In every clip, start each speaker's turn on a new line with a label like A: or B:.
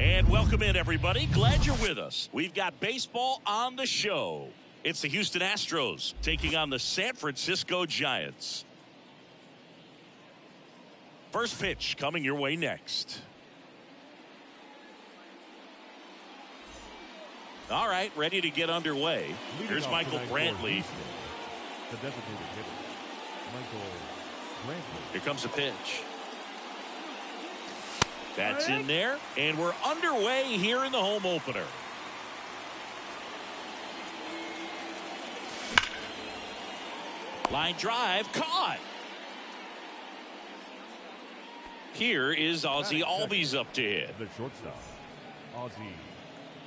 A: And welcome in, everybody. Glad you're with us. We've got baseball on the show. It's the Houston Astros taking on the San Francisco Giants. First pitch coming your way next. All right, ready to get underway. Here's Michael Brantley.
B: The designated hitter, Michael Brantley.
A: Here comes the pitch. That's in there, and we're underway here in the home opener. Line drive, caught. Here is Ozzie Albies up to hit.
B: The shortstop, Ozzie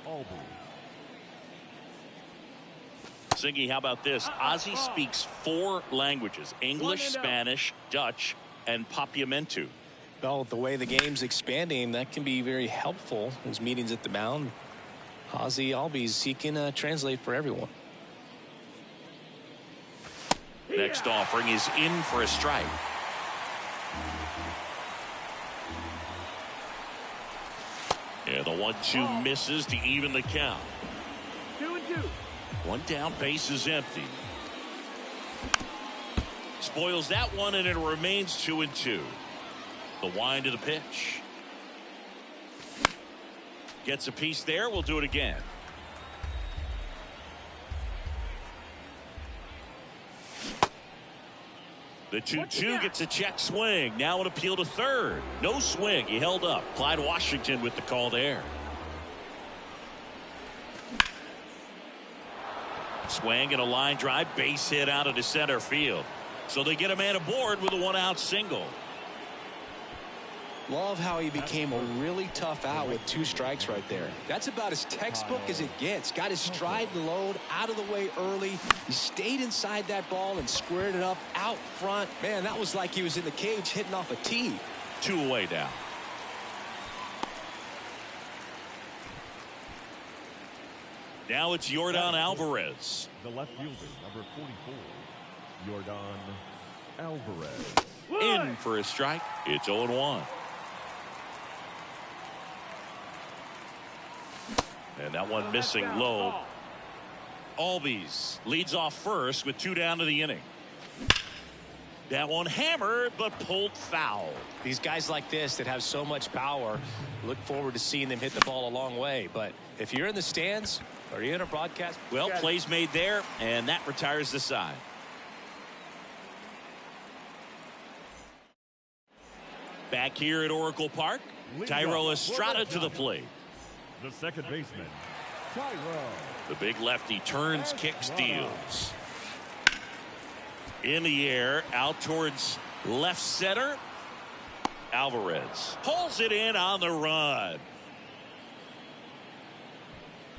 B: Albies.
A: Singy, how about this? Ozzie speaks 4 languages: English, Spanish, Dutch, and Papiamentu.
C: Well, the way the game's expanding, that can be very helpful. His meetings at the mound. Ozzie Albies, he can translate for everyone.
A: Next offering is in for a strike. Yeah, the 1-2 misses to even the count.
D: 2-2.
A: One down, base is empty. Spoils that one, and it remains 2-2. The wind of the pitch. Gets a piece there. We'll do it again. The 2-2 gets a check swing. Now an appeal to third. No swing. He held up. Clyde Washington with the call there. Swing and a line drive. Base hit out into center field. So they get a man aboard with a 1-out single.
C: Love how he became a really tough out with 2 strikes right there. That's about as textbook as it gets. Got his stride and load out of the way early. He stayed inside that ball and squared it up out front. Man, that was like he was in the cage hitting off a tee.
A: 2 away now. Now it's Yordan Alvarez.
B: The left fielder, number 44, Yordan Alvarez.
A: In for a strike. It's 0-1. And that one missing low. Albies leads off first with 2 down to the inning. That one hammered but pulled foul.
C: These guys like this that have so much power, look forward to seeing them hit the ball a long way. But if you're in the stands or you're in a broadcast,
A: well, plays made there, and that retires the side. Back here at Oracle Park, Thairo Estrada to the plate.
B: The second baseman, Thairo.
A: The big lefty turns, kicks, deals. In the air, out towards left center. Alvarez pulls it in on the run.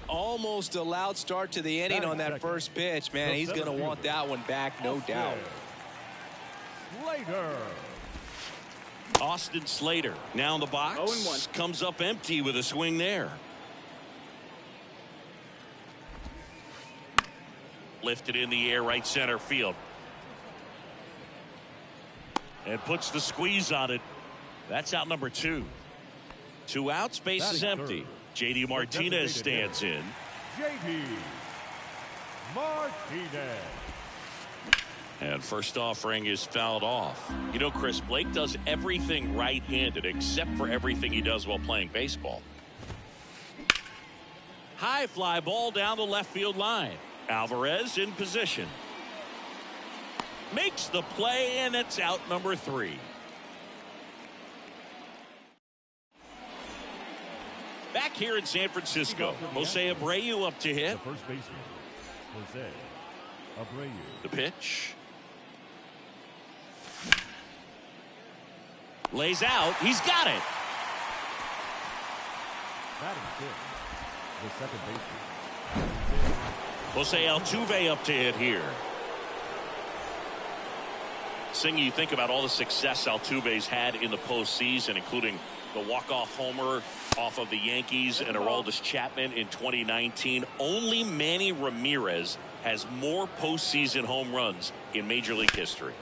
C: almost a loud start to the inning on that first pitch. Man, he's going to want that one back, no doubt.
B: Slater.
A: Austin Slater now in the box.
D: 0-1.
A: Comes up empty with a swing there. Lifted in the air, right center field. And puts the squeeze on it. That's out number 2. 2 outs, base is empty. J.D. Martinez stands in.
B: J.D. Martinez.
A: And first offering is fouled off. You know, Chris, Blake does everything right-handed except for everything he does while playing baseball. High fly ball down the left field line. Alvarez in position. Makes the play, and it's out number 3. Back here in San Francisco, Jose Abreu up to hit.
B: The first baseman, Jose Abreu.
A: The pitch. Lays out. He's got it.
B: Batting fifth, the second baseman.
A: Jose Altuve up to hit here. Sing, you think about all the success Altuve's had in the postseason, including the walk-off homer off of the Yankees and Aroldis Chapman in 2019. Only Manny Ramirez has more postseason home runs in Major League history.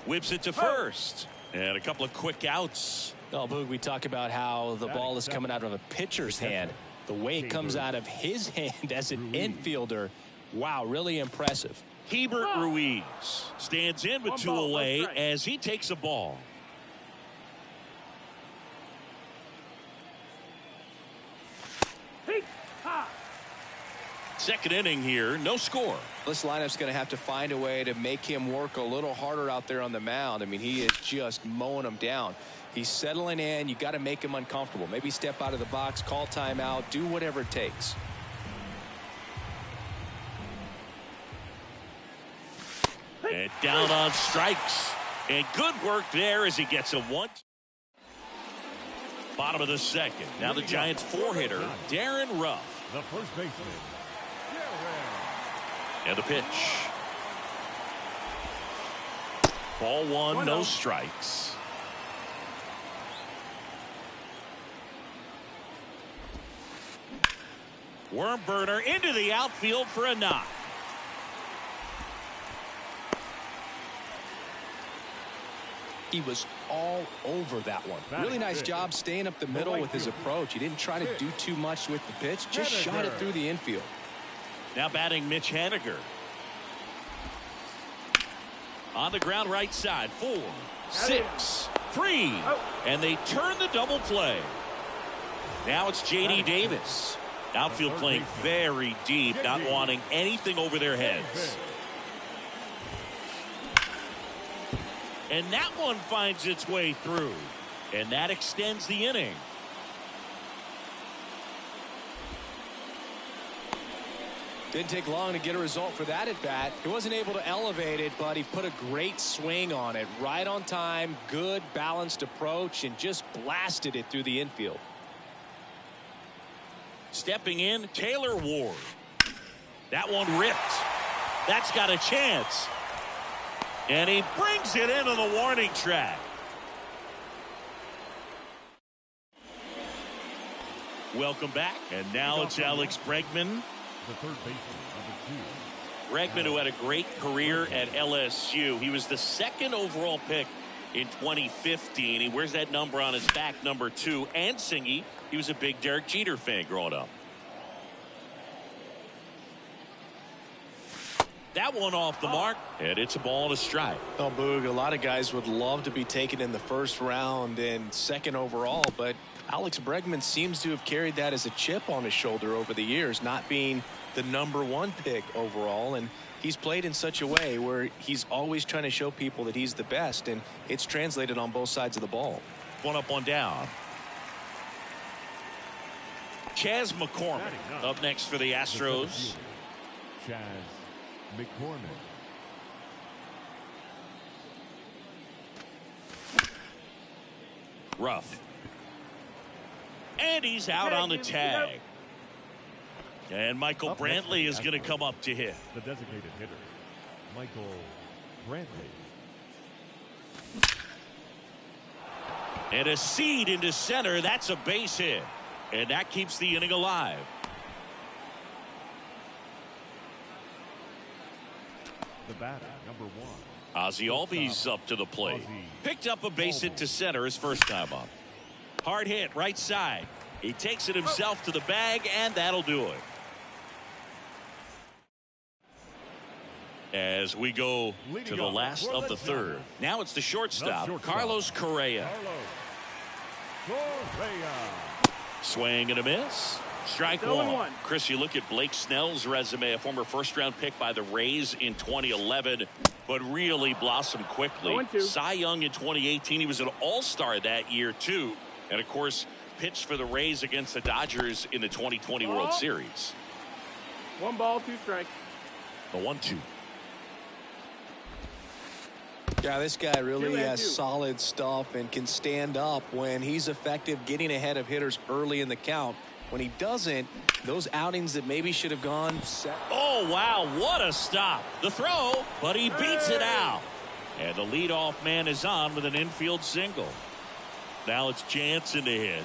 A: Whips it to first. And a couple of quick outs.
C: Oh, Boog, we talk about how the ball is coming out of a pitcher's hand. The way it comes out of his hand as an infielder, wow, really impressive.
A: Hebert Ruiz stands in with 2 away as he takes a ball. Second inning here, no score.
C: This lineup's going to have to find a way to make him work a little harder out there on the mound. I mean, he is just mowing them down. He's settling in. You got to make him uncomfortable. Maybe step out of the box, call timeout, do whatever it takes.
A: And down on strikes. And good work there as he gets a 1. Bottom of the second. Now the Giants 4-hitter, Darren Ruff.
B: The first baseman.
A: And the pitch. Ball 1, no strikes. Worm burner into the outfield for a knock.
C: He was all over that one. Really nice job staying up the middle with his approach. He didn't try to do too much with the pitch, just shot it through the infield.
A: Now batting Mitch Haniger. On the ground right side. 4, 6, 3. And they turn the double play. Now it's J.D. Davis. Outfield playing very deep, not wanting anything over their heads. And that one finds its way through. And that extends the inning.
C: Didn't take long to get a result for that at bat. He wasn't able to elevate it, but he put a great swing on it. Right on time, good balanced approach, and just blasted it through the infield.
A: Stepping in, Taylor Ward. That one ripped. That's got a chance. And he brings it into the warning track. Welcome back. And now it's Alex Bregman.
B: The third baseman, number 2.
A: Bregman, who had a great career at LSU. He was the 2nd overall pick in 2015. He wears that number on his back, number 2. And Singy, he was a big Derek Jeter fan growing up. That one off the mark, and it's a ball and a strike.
C: Oh, Boog, a lot of guys would love to be taken in the first round and 2nd overall, but Alex Bregman seems to have carried that as a chip on his shoulder over the years, not being the number 1 pick overall. And he's played in such a way where he's always trying to show people that he's the best, and it's translated on both sides of the ball.
A: One up, one down. Chas McCormick up next for the Astros.
B: Chas McCormick.
A: Ruff. And he's out on the tag. And Michael Brantley is going to come up to hit.
B: The designated hitter, Michael Brantley.
A: And a seed into center. That's a base hit. And that keeps the inning alive.
B: The batter, number 1.
A: Ozzie Albies up to the plate. Picked up a base hit to center his first time up. Hard hit right side. He takes it himself to the bag, and that'll do it. As we go to the last of the 3rd. Now it's the shortstop, Carlos Correa. Swing and a miss. Strike 1. Chris, you look at Blake Snell's resume, a former first-round pick by the Rays in 2011, but really blossomed quickly. Cy Young in 2018. He was an all-star that year, too. And, of course, pitched for the Rays against the Dodgers in the 2020 World Series.
D: 1 ball, 2 strikes.
A: The 1-2.
C: Yeah, this guy really has solid stuff and can stand up when he's effective getting ahead of hitters early in the count. When he doesn't, those outings that maybe should have gone.
A: Oh, wow, what a stop. The throw, but he beats it out. And the leadoff man is on with an infield single. Now it's Jansen to hit.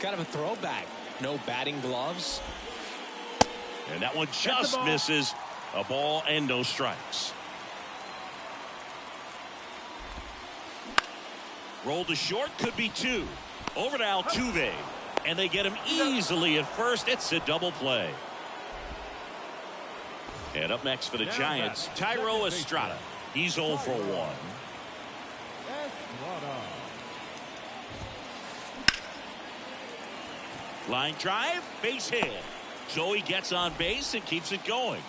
C: Kind of a throwback. No batting gloves.
A: And that one just misses. A ball and no strikes. Roll to short, could be 2. Over to Altuve. And they get him easily at first. It's a double play. And up next for the Giants, Thairo Estrada. He's 0 for 1. Line drive, base hit. So he gets on base and keeps it going.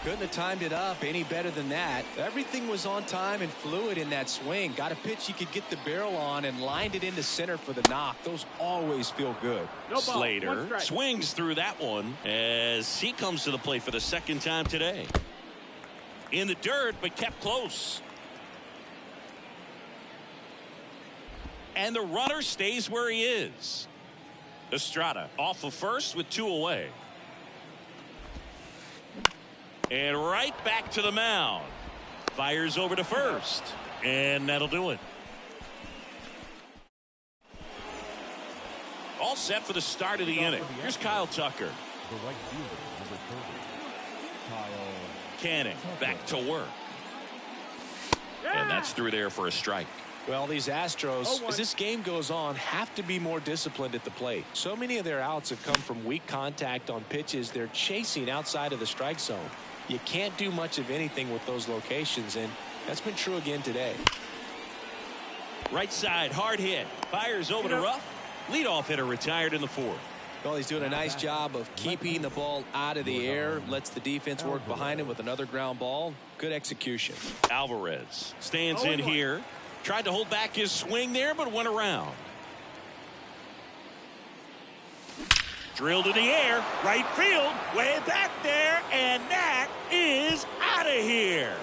C: Couldn't have timed it up any better than that. Everything was on time and fluid in that swing. Got a pitch you could get the barrel on and lined it into center for the knock. Those always feel good.
A: Slater swings through that one as he comes to the plate for the second time today. In the dirt, but kept close. And the runner stays where he is. Estrada off of first with 2 away. And right back to the mound. Fires over to first. And that'll do it. All set for the start of the inning. Here's Kyle Tucker.
B: The right fielder, number 30. Kyle
A: Canning back to work. And that's through there for a strike.
C: Well, these Astros, as this game goes on, have to be more disciplined at the plate. So many of their outs have come from weak contact on pitches they're chasing outside of the strike zone. You can't do much of anything with those locations, and that's been true again today.
A: Right side, hard hit. Fires over to Ruff. Leadoff hitter retired in the 4th.
C: Well, he's doing a nice job of keeping the ball out of the air. Lets the defense work behind him with another ground ball. Good execution.
A: Alvarez stands in here. Tried to hold back his swing there, but went around. Drilled in the air, right field, way back there, and that is out of here.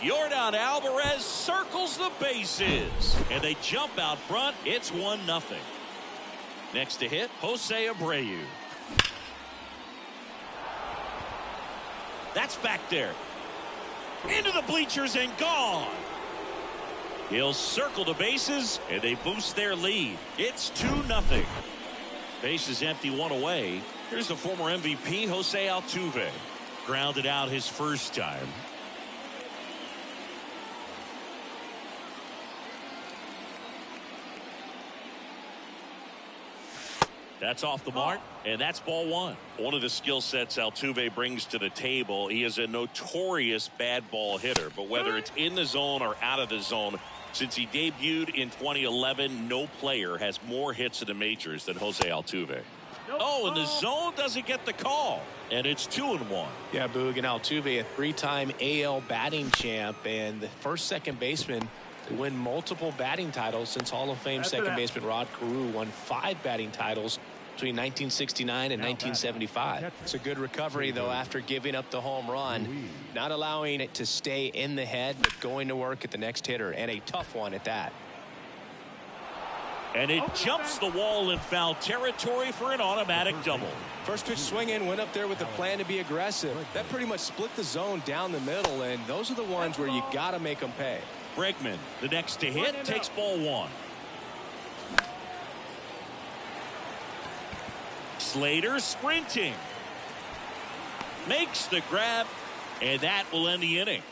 A: Yordan Alvarez circles the bases, and they jump out front. It's 1-0. Next to hit, Jose Abreu. That's back there. Into the bleachers and gone. He'll circle the bases, and they boost their lead. It's 2-0. Bases empty, 1 away. Here's the former MVP, Jose Altuve. Grounded out his first time. That's off the mark, and that's ball 1. One of the skill sets Altuve brings to the table, he is a notorious bad ball hitter. But whether it's in the zone or out of the zone, since he debuted in 2011, no player has more hits in the majors than Jose Altuve. Oh, and the zone doesn't get the call. And it's 2-1.
C: Yeah, Boog, and Altuve, a 3-time AL batting champ and the first second baseman to win multiple batting titles since Hall of Fame second baseman Rod Carew won 5 batting titles between 1969 and 1975. It's a good recovery, though, after giving up the home run. Not allowing it to stay in the head, but going to work at the next hitter, and a tough one at that.
A: And it jumps the wall in foul territory for an automatic double.
C: First pitch swinging, went up there with a plan to be aggressive. That pretty much split the zone down the middle, and those are the ones where you got to make them pay.
A: Bregman, the next to hit, takes ball 1. Slater sprinting. Makes the grab, and that will end the inning.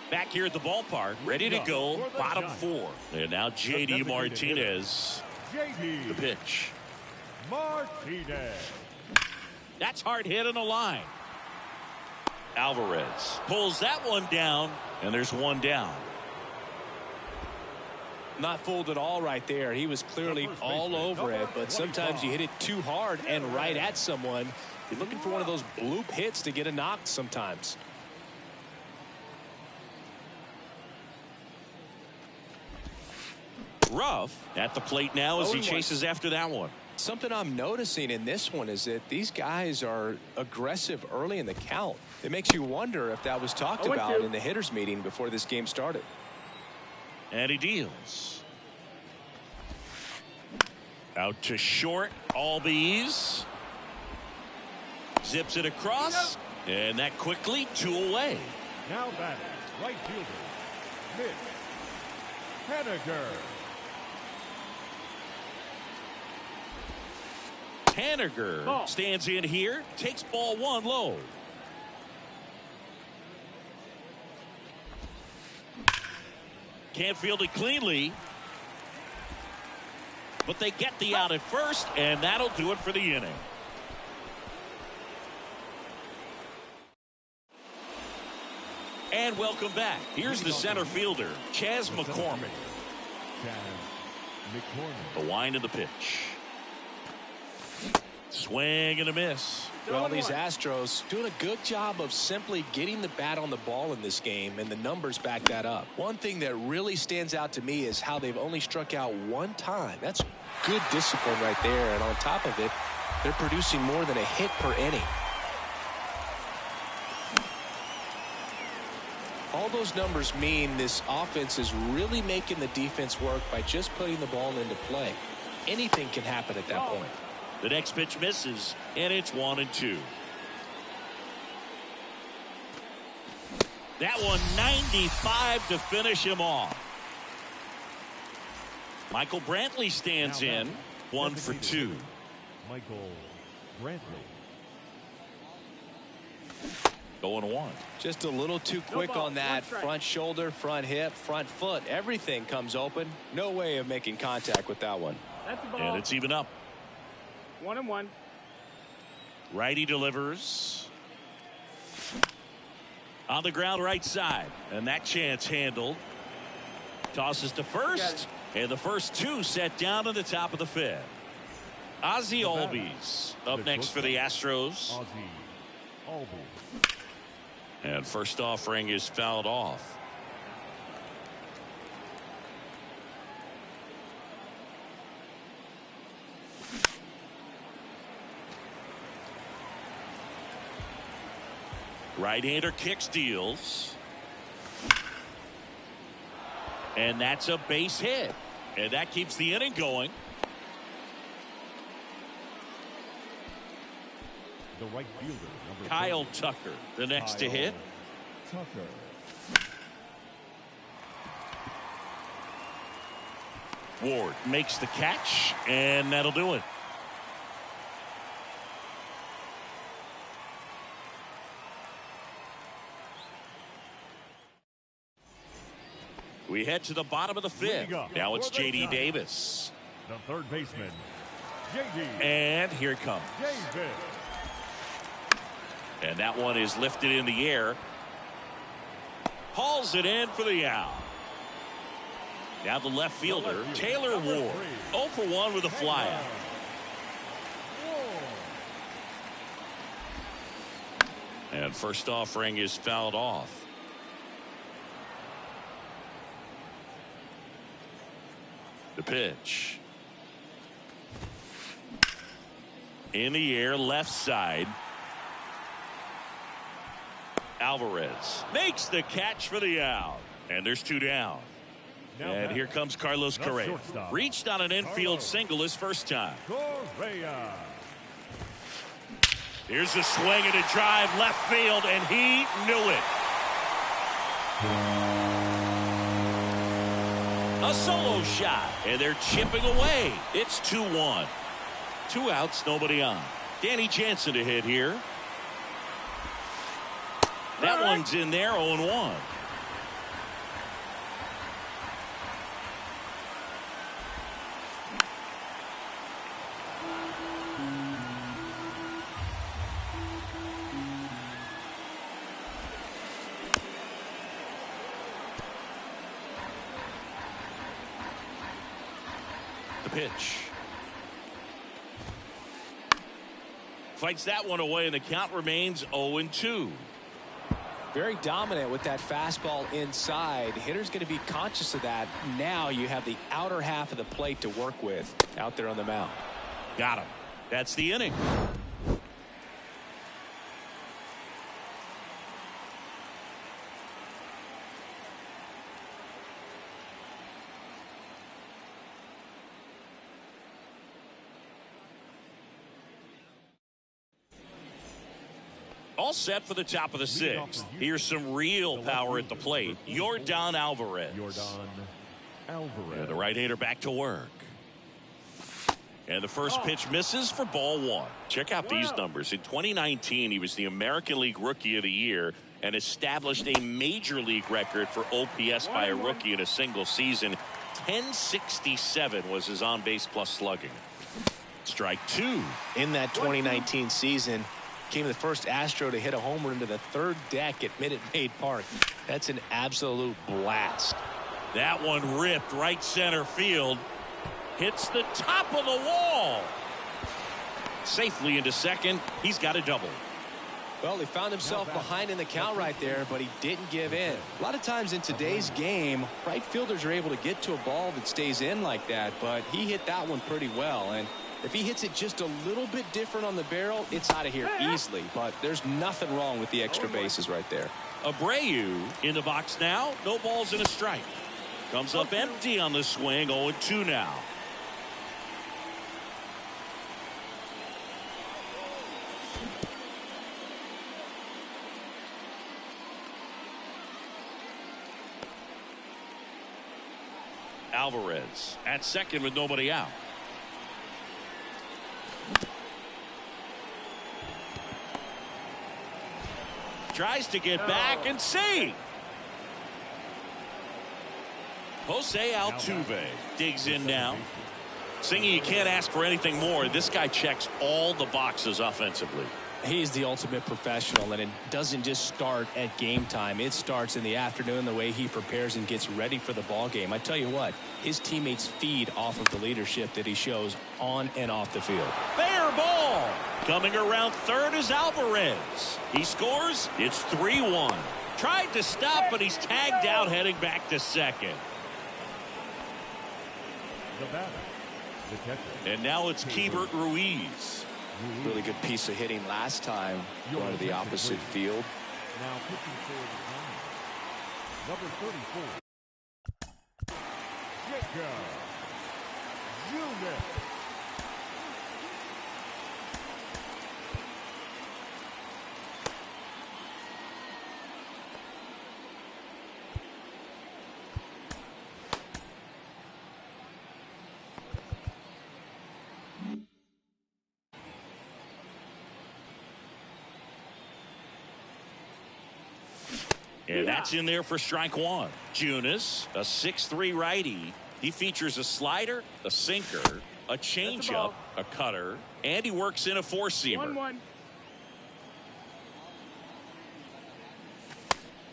A: Back here at the ballpark, ready to go, bottom 4. And now J.D. Martinez. The pitch.
B: Martinez.
A: That's hard hit on the line. Alvarez pulls that one down, and there's 1 down.
C: Not fooled at all right there. He was clearly all over it, but sometimes you hit it too hard and right at someone. You're looking for one of those bloop hits to get a knock sometimes.
A: Ruff at the plate now as he chases after that one.
C: Something I'm noticing in this one is that these guys are aggressive early in the count. It makes you wonder if that was talked about in the hitters meeting before this game started.
A: And he deals. Out to short, Albies. Zips it across, and that quickly 2 away.
B: Now batting, right fielder, Mitch Haniger.
A: Haniger stands in here, takes ball one low. Can't field it cleanly, but they get the out at first, and that'll do it for the inning. And welcome back. Here's the center fielder, Chas McCormick. The wind of the pitch. Swing and a miss.
C: Well, these Astros doing a good job of simply getting the bat on the ball in this game, and the numbers back that up. One thing that really stands out to me is how they've only struck out one time. That's good discipline right there, and on top of it, they're producing more than a hit per inning. All those numbers mean this offense is really making the defense work by just putting the ball into play. Anything can happen at that point.
A: The next pitch misses, and it's 1-2. That one 95 to finish him off. Michael Brantley stands in, 1 for 2.
B: Michael Brantley.
A: Going 1.
C: Just a little too quick on that. Front shoulder, front hip, front foot. Everything comes open. No way of making contact with that one.
D: That's the ball.
A: And it's even up.
D: 1-1.
A: Righty delivers. On the ground right side. And that chance handled. Tosses to first. And the first two set down to the top of the fifth. Ozzie Albies up next for the Astros.
B: Ozzie Albies.
A: And first offering is fouled off. Right-hander kicks, deals. And that's a base hit. And that keeps the inning going.
B: The right fielder, number
A: Kyle
B: 30.
A: Tucker, the next to hit.
B: Tucker.
A: Ward makes the catch, and that'll do it. We head to the bottom of the fifth. Now it's J.D. Davis.
B: The third baseman, J.D.
A: And here it comes.
B: Davis.
A: And that one is lifted in the air. Hauls it in for the out. Now the left fielder, Taylor Ward. 0 for 1 with a flyout. And first offering is fouled off. The pitch. In the air, left side. Alvarez makes the catch for the out. And there's 2 down. And here comes Carlos Correa. Reached on an infield single his first time.
B: Correa.
A: Here's a swing and a drive left field, and he knew it. A solo shot, and they're chipping away. It's 2-1. 2 outs, nobody on. Danny Jansen to hit here. That one's in there, 0-1. The pitch. Fights that one away, and the count remains 0-2.
C: Very dominant with that fastball inside. Hitter's going to be conscious of that. Now you have the outer half of the plate to work with out there on the mound.
A: Got him. That's the inning. All set for the top of the 6th. Here's some real power at the plate. Yordan Alvarez.
B: Yordan Alvarez.
A: And the right-hander back to work. And the first pitch misses for ball one. Check out these numbers. In 2019, he was the American League Rookie of the Year and established a major league record for OPS by a rookie in a single season. 1067 was his on-base plus slugging. Strike two.
C: In that 2019 season, became the first Astro to hit a home run into the third deck at Minute Maid Park. That's an absolute blast.
A: That one ripped right center field. Hits the top of the wall. Safely into second. He's got a double.
C: Well, he found himself behind in the count right there, but he didn't give in. A lot of times in today's game, right fielders are able to get to a ball that stays in like that, but he hit that one pretty well. And if he hits it just a little bit different on the barrel, it's out of here easily. But there's nothing wrong with the extra bases right there.
A: Abreu in the box now. No balls and a strike. Comes up empty on the swing. 0-2 now. Alvarez at second with nobody out. Tries to get back and save. Jose Altuve digs in now. Singing, you can't ask for anything more. This guy checks all the boxes offensively.
C: He's the ultimate professional, and it doesn't just start at game time. It starts in the afternoon, the way he prepares and gets ready for the ball game. I tell you what, his teammates feed off of the leadership that he shows on and off the field.
A: Fair ball. Coming around third is Alvarez. He scores. It's 3-1. Tried to stop, but he's tagged out heading back to second.
B: The batter, the catcher.
A: And now it's Keibert Ruiz.
C: Really good piece of hitting last time going to the opposite field.
B: Now pitching for the number 34. Jacob Junis.
A: And that's in there for strike one. Junis, a 6'3" righty. He features a slider, a sinker, a changeup, a cutter, and he works in a four-seamer.
D: 1-1.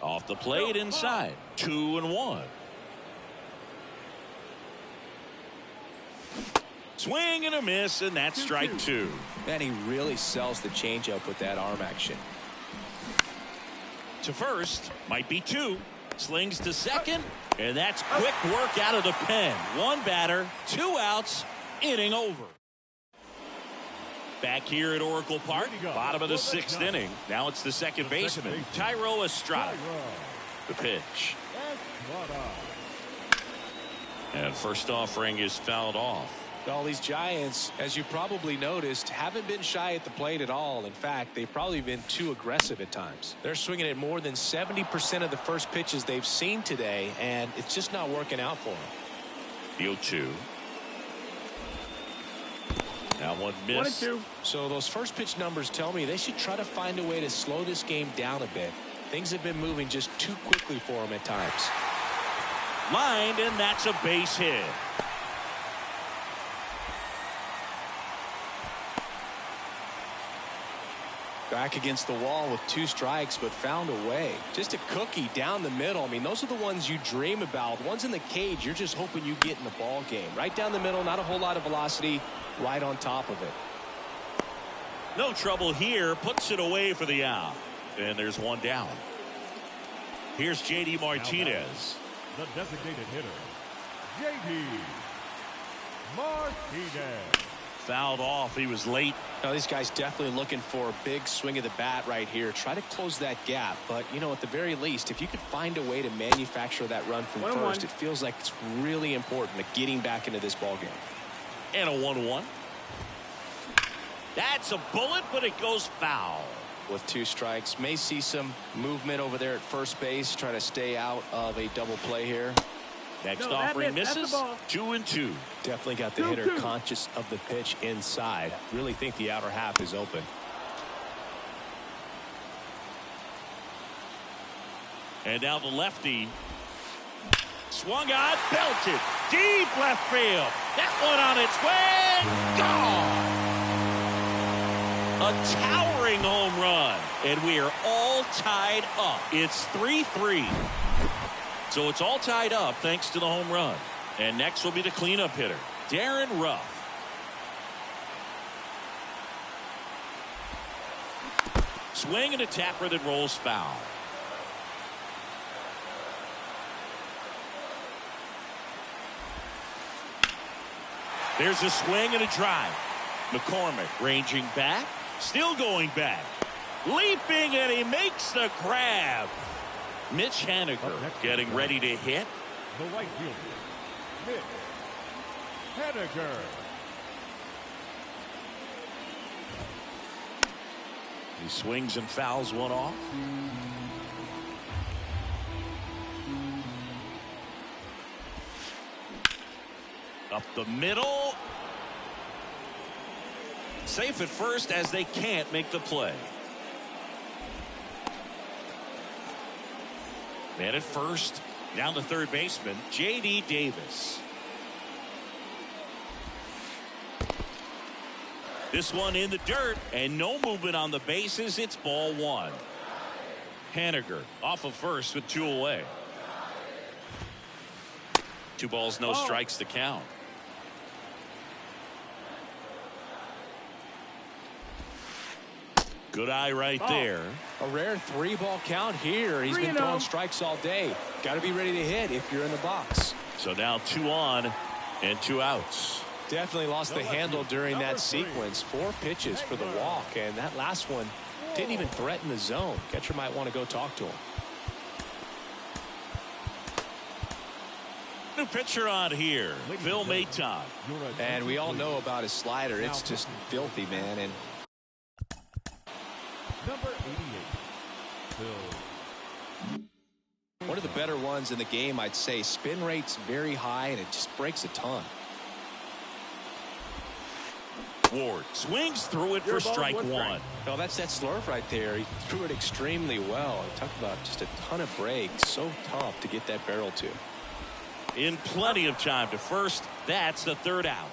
A: Off the plate inside. 2-1. Swing and a miss, and that's strike two.
C: And he really sells the changeup with that arm action.
A: To first, might be two. Slings to second, and that's quick work out of the pen. One batter, 2 outs, inning over. Back here at Oracle Park, bottom of the 6th inning. Now it's the second baseman, Thairo Estrada. The pitch. And first offering is fouled off.
C: All these Giants, as you probably noticed, haven't been shy at the plate at all. In fact, they've probably been too aggressive at times. They're swinging at more than 70% of the first pitches they've seen today, and it's just not working out for them.
A: 0-2. Now one miss.
D: 1-2.
C: So those first pitch numbers tell me they should try to find a way to slow this game down a bit. Things have been moving just too quickly for them at times.
A: Lined, and that's a base hit.
C: Back against the wall with 2 strikes, but found a way. Just a cookie down the middle. I mean, those are the ones you dream about. The ones in the cage, you're just hoping you get in the ball game. Right down the middle, not a whole lot of velocity, right on top of it.
A: No trouble here. Puts it away for the out. And there's one down. Here's J.D. Martinez.
B: The designated hitter, J.D. Martinez.
A: Fouled off. He was late.
C: Now, these guys definitely looking for a big swing of the bat right here. Try to close that gap. But, you know, at the very least, if you could find a way to manufacture that run from first, it feels like it's really important to getting back into this ball game.
A: And a 1-1. That's a bullet, but it goes foul.
C: With 2 strikes, may see some movement over there at first base, trying to stay out of a double play here.
A: Next
D: No,
A: offering
D: that's the
A: misses.
D: ball.
A: 2-2.
C: Definitely got the hitter conscious of the pitch inside. Really think the outer half is open.
A: And now the lefty. Swung on, belted. Deep left field. That one on its way. Gone. A towering home run. And we are all tied up. It's 3-3. So it's all tied up thanks to the home run. And next will be the cleanup hitter, Darren Ruff. Swing and a tapper that rolls foul. There's a swing and a drive. McCormick ranging back, still going back, leaping, and he makes the grab. Mitch Haniger getting ready to hit.
B: The right fielder, Mitch Haniger.
A: He swings and fouls one off. Up the middle. Safe at first as they can't make the play. Man at first. Down to third baseman, J.D. Davis. This one in the dirt, and no movement on the bases. It's ball one. Haniger off of first with 2 away. 2 balls, no strikes to count. Good eye right there.
C: A rare 3-ball count here. He's been throwing strikes all day. Got to be ready to hit if you're in the box.
A: So now 2 on and 2 outs.
C: Definitely lost the handle during that sequence. 4 pitches for the walk, and that last one didn't even threaten the zone. Catcher might want to go talk to him.
A: New pitcher on here, Phil Maton.
C: And we all know about his slider. It's just filthy, man. And
B: Number 88, Phil.
C: one of the better ones in the game, I'd say. Spin rate's very high, and it just breaks a ton.
A: Ward swings through it for strike 1.
C: No, that's that slurve right there. He threw it extremely well. Talk about just a ton of breaks. So tough to get that barrel to.
A: In plenty of time to first. That's the 3rd out.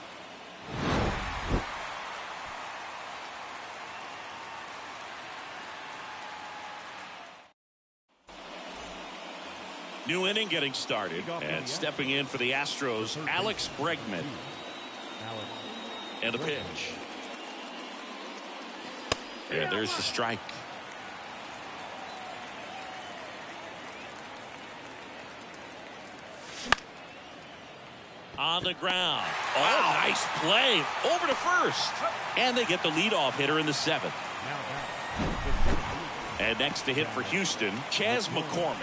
A: New inning getting started, and stepping in for the Astros, Alex Bregman. And a pitch. And there's the strike. On the ground. Oh, nice play. Over to first. And they get the leadoff hitter in the 7th. And next to hit for Houston, Chas McCormick.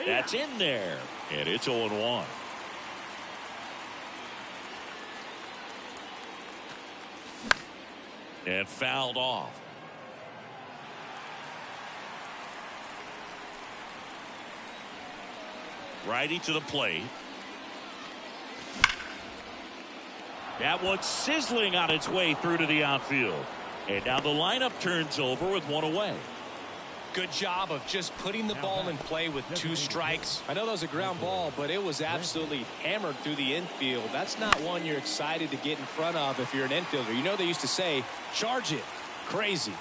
A: That's in there. And it's 0-1. And fouled off. Righty to the plate. That one's sizzling on its way through to the outfield. And now the lineup turns over with 1 away.
C: Good job of just putting the ball in play with 2 strikes. I know that was a ground ball, but it was absolutely hammered through the infield. That's not one you're excited to get in front of if you're an infielder. You know they used to say, charge it. Crazy.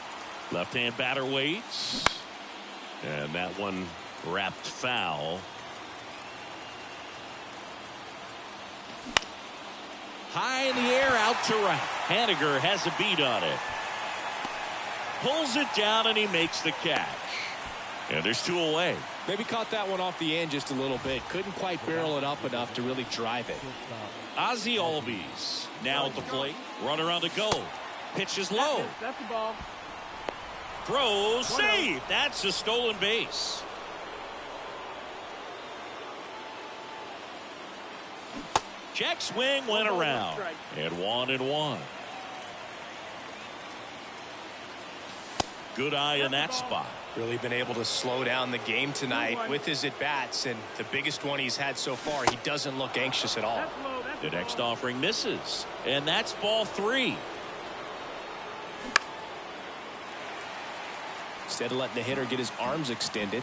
A: Left-hand batter waits. And that one wrapped foul. High in the air, out to right. Haniger has a beat on it. Pulls it down, and he makes the catch. And there's 2 away.
C: Maybe caught that one off the end just a little bit. Couldn't quite barrel it up enough to really drive it.
A: Ozzie Albies now at the plate. Runner on the go. Pitch is low.
D: That's the ball.
A: Throw, save. That's a stolen base. Check swing went around. And 1-1. Good eye in that spot.
C: Really been able to slow down the game tonight with his at-bats, and the biggest one he's had so far, he doesn't look anxious at all.
A: The next offering misses, and that's ball 3.
C: Instead of letting the hitter get his arms extended,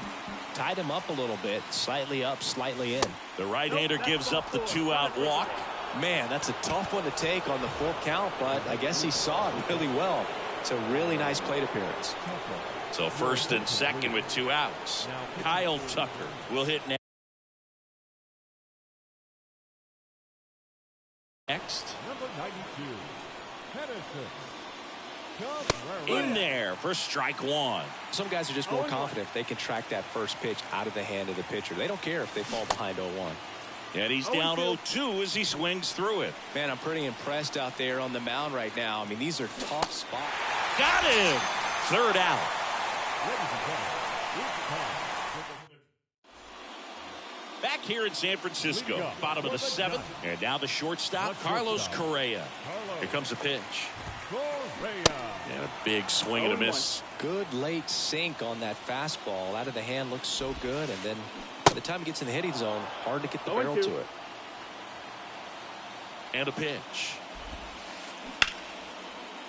C: tied him up a little bit, slightly up, slightly in.
A: The right-hander gives up the 2-out walk.
C: Man, that's a tough one to take on the full count, but I guess he saw it really well. It's a really nice plate appearance.
A: So first and second with 2 outs. Kyle Tucker will hit next.
B: Number 92, Henderson.
A: In there for strike 1.
C: Some guys are just more confident if they can track that first pitch out of the hand of the pitcher. They don't care if they fall behind 0-1.
A: And he's down 0-2 as he swings through it.
C: Man, I'm pretty impressed out there on the mound right now. I mean, these are tough spots.
A: Got him. 3rd out. Back here in San Francisco, bottom of the 7th, and now the shortstop, Carlos Correa. Here comes the pitch. And a big swing and a miss.
C: Good late sink on that fastball. Out of the hand looks so good, and then by the time it gets in the hitting zone, hard to get the barrel to it.
A: And a pitch.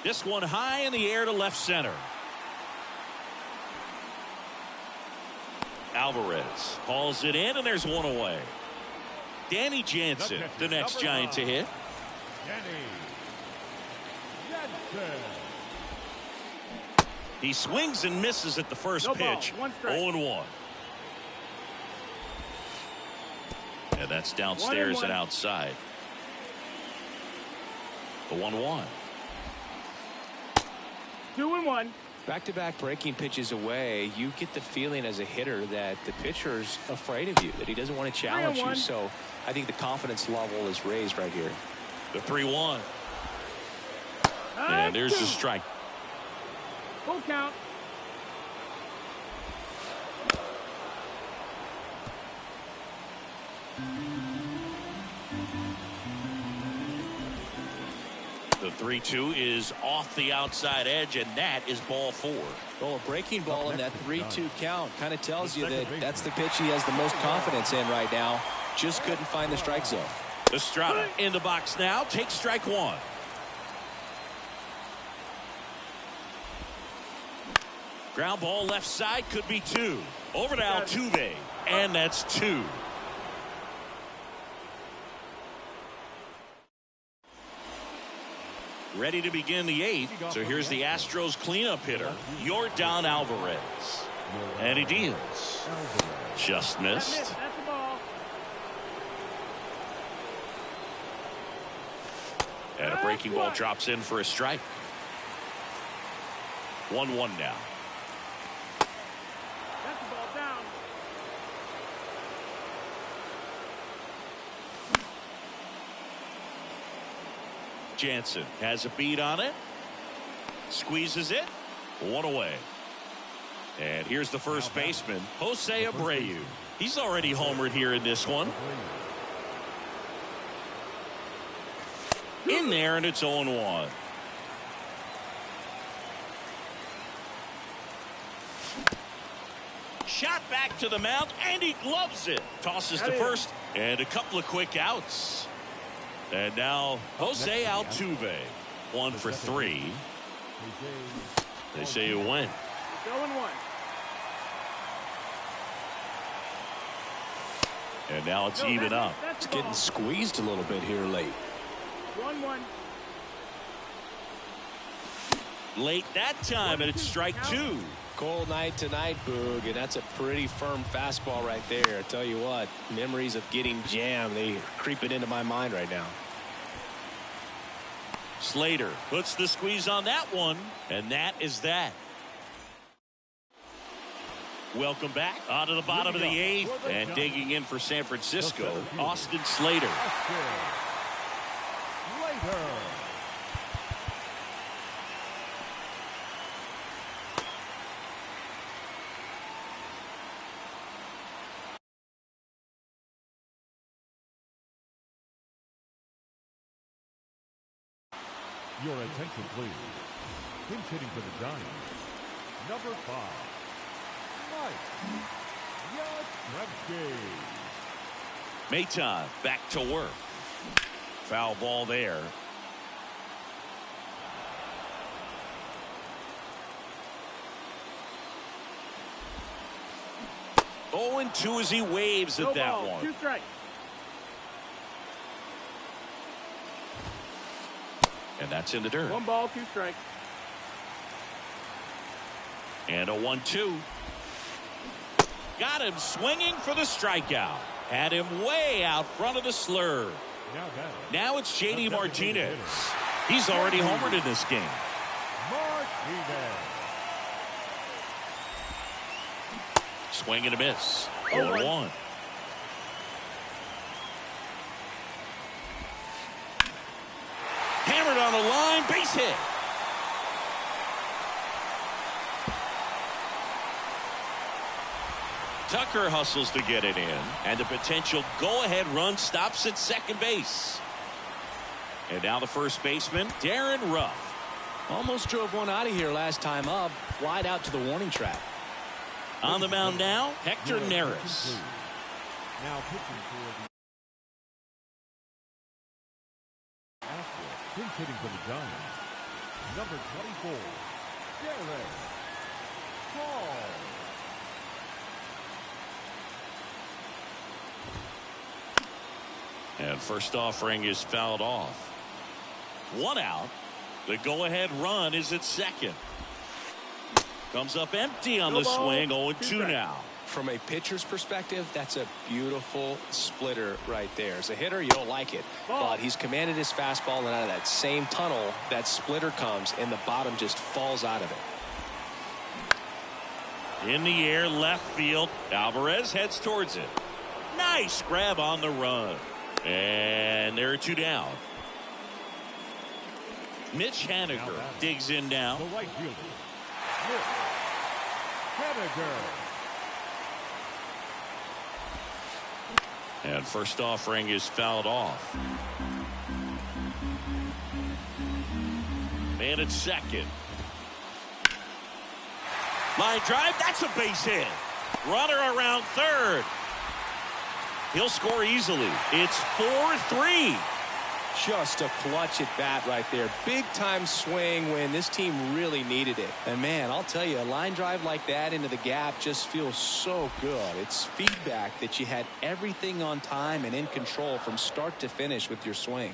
A: This one high in the air to left center. Alvarez hauls it in, and there's one away. Danny Jansen, the next Giant to hit. He swings and misses at the first pitch. 0-1. And that's downstairs and outside. The 1-1.
D: 2-1.
C: Back-to-back breaking pitches away, you get the feeling as a hitter that the pitcher's afraid of you, that he doesn't want to challenge you. So I think the confidence level is raised right here.
A: The 3-1. And there's the strike.
D: Full count.
A: The 3-2 is off the outside edge, and that is ball 4.
C: Well, a breaking ball in that 3-2 count kind of tells you that that's the pitch he has the most confidence in right now. Just couldn't find the strike zone.
A: Estrada in the box now. Takes strike 1. Ground ball left side, could be 2. Over to Altuve, and that's 2. Ready to begin the 8th. So here's the Astros cleanup hitter, Yordan Alvarez. And he deals. Just missed.
D: That's the ball.
A: And a breaking ball drops in for a strike. 1-1 now.
D: That's the ball down.
A: Jansen has a beat on it. Squeezes it. 1 away. And here's the first baseman, Jose Abreu. He's already homered here in this one. In there, and it's 0-1. Shot back to the mound, and he gloves it. Tosses to first, and a couple of quick outs. And now Jose Altuve, 1 for 3. They say you win.
D: 0-1.
A: And now it's even up.
C: It's getting squeezed a little bit here late.
D: 1-1.
A: Late that time, and it's strike 2.
C: Cold night tonight, Boog, and that's a pretty firm fastball right there. I tell you what, memories of getting jammed, they creep it into my mind right now.
A: Slater puts the squeeze on that one, and that is that. Welcome back onto the bottom of the 8th, and digging in for San Francisco, Austin Slater.
B: Your attention, please. Pinch hitting for the Giants, number 5,
A: Maton back to work. Foul ball there. Oh, and 2 as he waves at that one.
D: 2 strikes.
A: And that's in the dirt.
D: 1 ball, 2 strikes.
A: And a 1-2. Got him swinging for the strikeout. Had him way out front of the slur. Now it's J.D. Martinez. He's already homered in this game. Swing and a miss. 0-1. Hammered on the line, base hit. Tucker hustles to get it in, and the potential go-ahead run stops at second base. And now the first baseman, Darren Ruff.
C: Almost drove one out of here last time up. Flied out to the warning track.
A: On the mound now, Hector Neris.
B: Now pitching for the Astros. Pinch hitting for the Giants. Number 24, Derek Hall.
A: And first offering is fouled off. 1 out. The go-ahead run is at second. Comes up empty on the swing. 0-2 now.
C: From a pitcher's perspective, that's a beautiful splitter right there. As a hitter, you don't like it, but he's commanded his fastball, and out of that same tunnel, that splitter comes, and the bottom just falls out of it.
A: In the air, left field. Alvarez heads towards it. Nice grab on the run. And there are 2 down. Mitch Haniger digs in now.
B: The right fielder, Mitch Haniger.
A: And first offering is fouled off. Man at second. Line drive, that's a base hit. Runner around third. He'll score easily. It's 4-3.
C: Just a clutch at bat right there. Big time swing when this team really needed it. And man, I'll tell you, a line drive like that into the gap just feels so good. It's feedback that you had everything on time and in control from start to finish with your swing.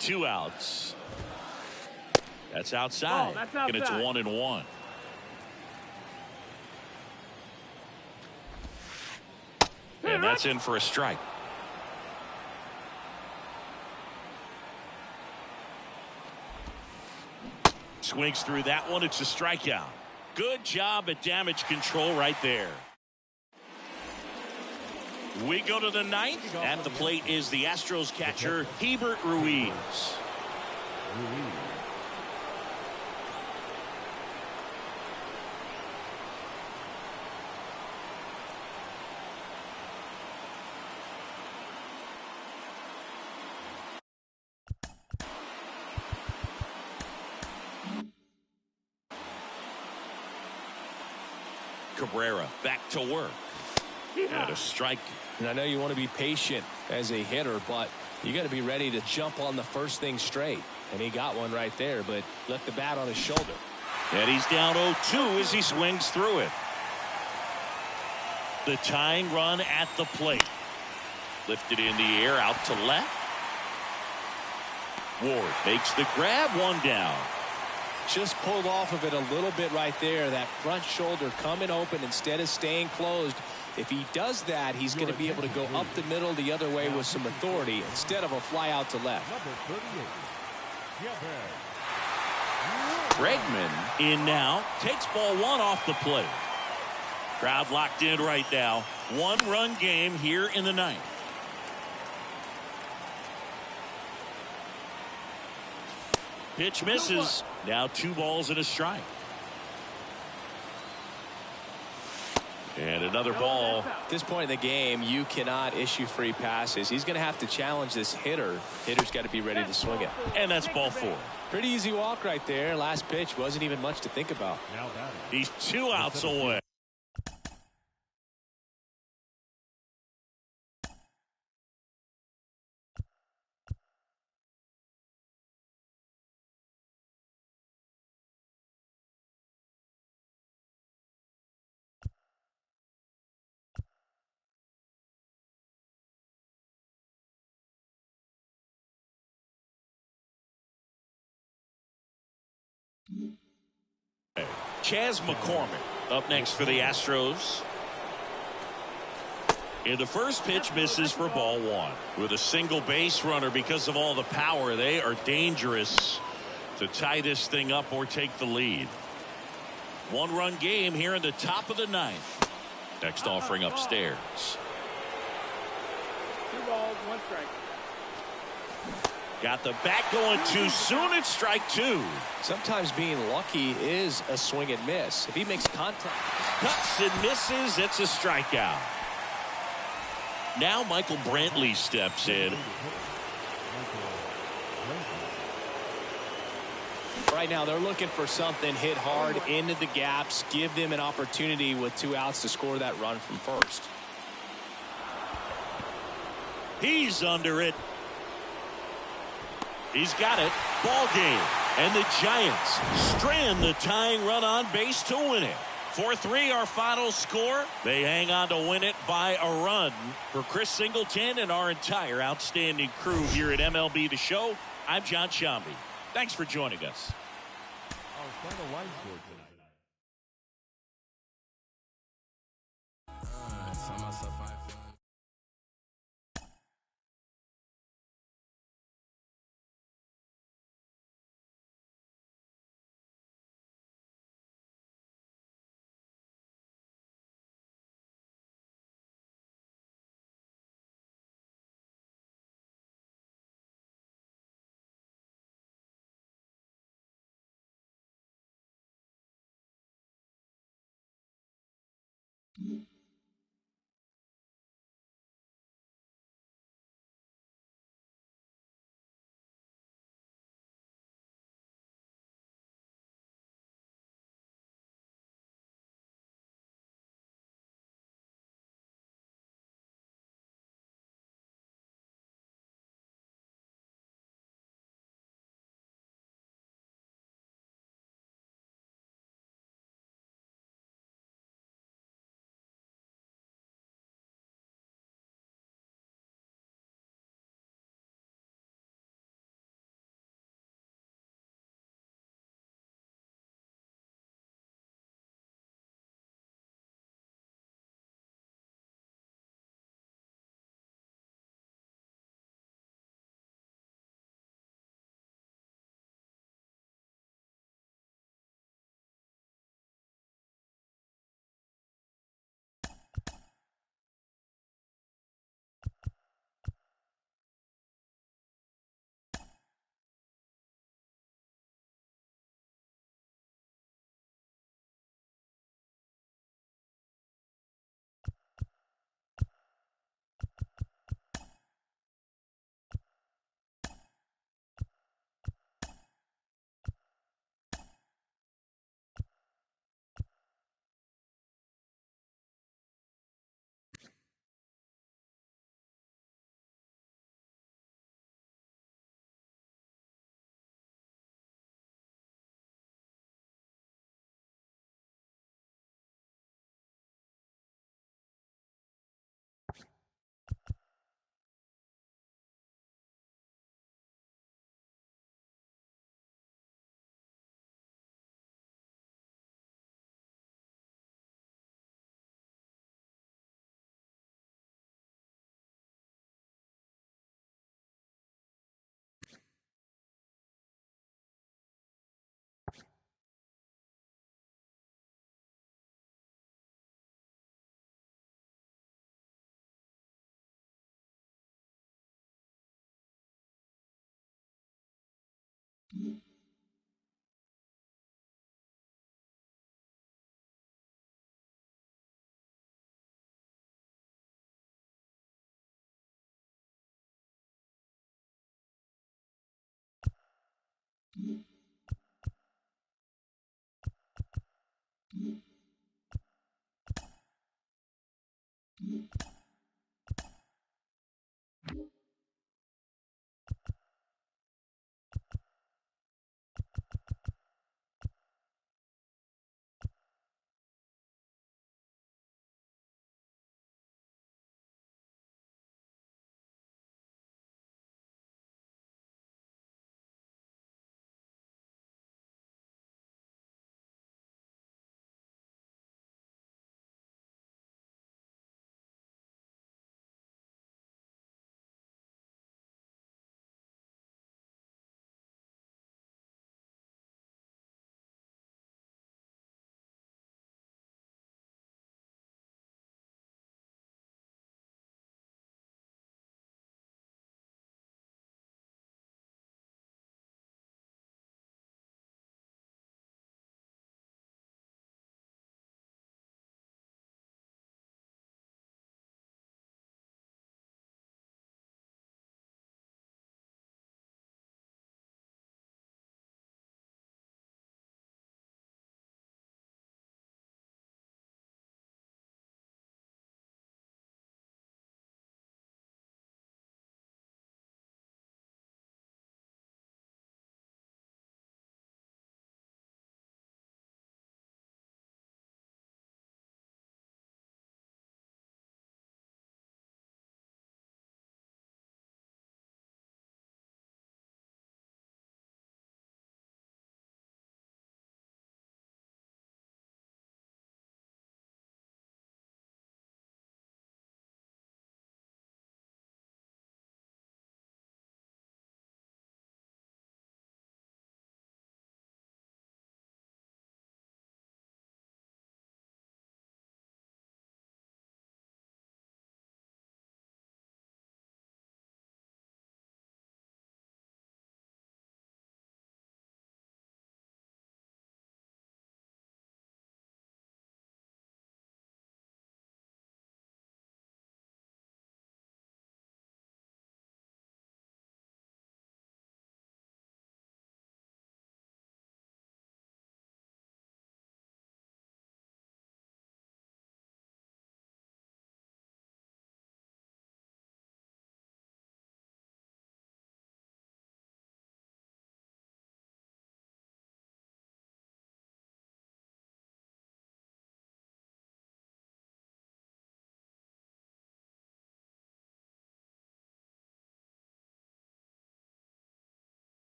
A: 2 outs. That's outside.
D: That's outside.
A: And it's 1-1. And that's in for a strike. Swings through that one. It's a strikeout. Good job at damage control right there. We go to the 9th. At the plate is the Astros catcher, Hebert Ruiz. Cabrera back to work. And a strike.
C: And I know you want to be patient as a hitter, but you got to be ready to jump on the first thing straight. And he got one right there, but left the bat on his shoulder.
A: And he's down 0-2 as he swings through it. The tying run at the plate. Lifted in the air out to left. Ward makes the grab, 1 down.
C: Just pulled off of it a little bit right there. That front shoulder coming open instead of staying closed. If he does that, he's going to be able to go up the middle the other way with some authority instead of a fly out to left.
A: Bregman in now. Takes ball 1 off the plate. Crowd locked in right now. 1-run game here in the 9th. Pitch misses. Now 2 balls and a strike. And another ball.
C: At this point in the game, you cannot issue free passes. He's going to have to challenge this hitter. Hitter's got to be ready to swing it.
A: And that's ball 4.
C: Pretty easy walk right there. Last pitch wasn't even much to think about.
B: Now batting.
A: He's 2 outs away. Chas McCormick up next for the Astros. And the first pitch misses for ball 1. With a single base runner, because of all the power, they are dangerous to tie this thing up or take the lead. 1-run game here in the top of the 9th. Next offering upstairs.
D: 2 balls, 1 strike.
A: Got the bat going too soon. It's strike 2.
C: Sometimes being lucky is a swing and miss. If he makes contact.
A: Cuts and misses. It's a strikeout. Now Michael Brantley steps in.
C: Right now they're looking for something hit hard into the gaps. Give them an opportunity with 2 outs to score that run from first.
A: He's under it. He's got it. Ball game. And the Giants strand the tying run on base to win it. 4-3 our final score. They hang on to win it by a run. For Chris Singleton and our entire outstanding crew here at MLB The Show, I'm John Shambi. Thanks for joining us.
B: Our final line score tonight.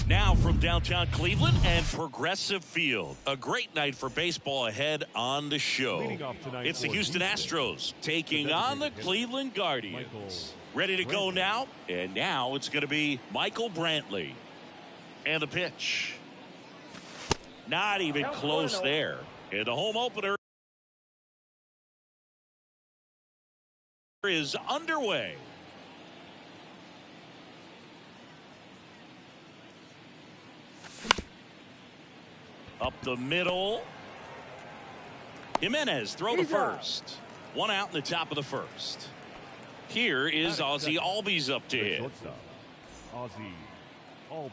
A: Now from downtown Cleveland and Progressive Field. A great night for baseball ahead on the show. It's the Houston Astros taking on the Cleveland Guardians. Ready to go now? And now it's going to be Michael Brantley. And the pitch. Not even close there. And the home opener is underway. Up the middle. Jimenez throw to first. One out in the top of the first. Here is Ozzie Albies up to hit.
B: Ozzie Albies.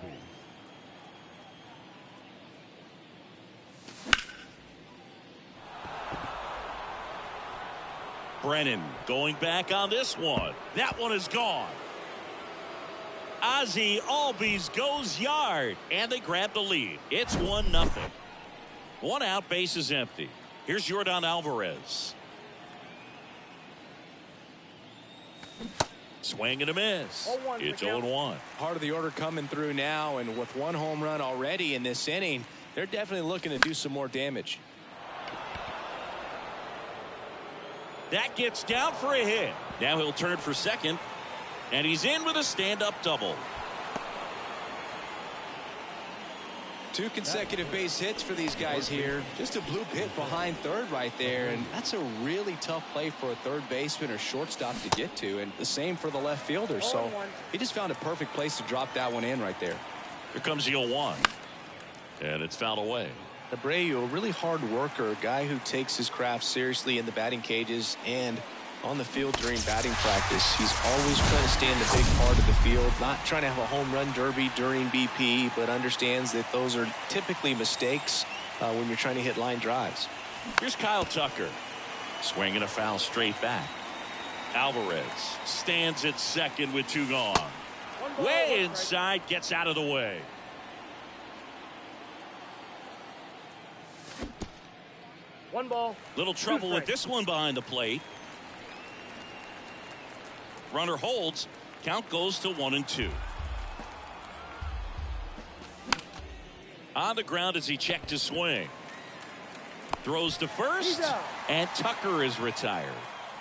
A: Brennan going back on this one. That one is gone. Ozzie Albies goes yard, and they grab the lead. It's 1-0. One out, base is empty. Here's Yordan Alvarez. Swing and a miss. It's 0-1.
C: Part of the order coming through now, and with one home run already in this inning, they're definitely looking to do some more damage.
A: That gets down for a hit. Now he'll turn for second, and he's in with a stand-up double.
C: 2 consecutive base hits for these guys here. Just a bloop hit behind third right there, and that's a really tough play for a third baseman or shortstop to get to, and the same for the left fielder. So he just found a perfect place to drop that one in right there.
A: Here comes the 0-1, and it's fouled away.
C: Abreu, a really hard worker, a guy who takes his craft seriously in the batting cages and on the field during batting practice. He's always trying to stay in the big part of the field, not trying to have a home run derby during BP, but understands that those are typically mistakes when you're trying to hit line drives.
A: Here's Kyle Tucker. Swinging a foul straight back. Alvarez stands at second with 2 gone. Way inside, gets out of the way.
D: One ball.
A: Little trouble with this one behind the plate. Runner holds. Count goes to 1-2. On the ground as he checked his swing. Throws to first. And Tucker is retired.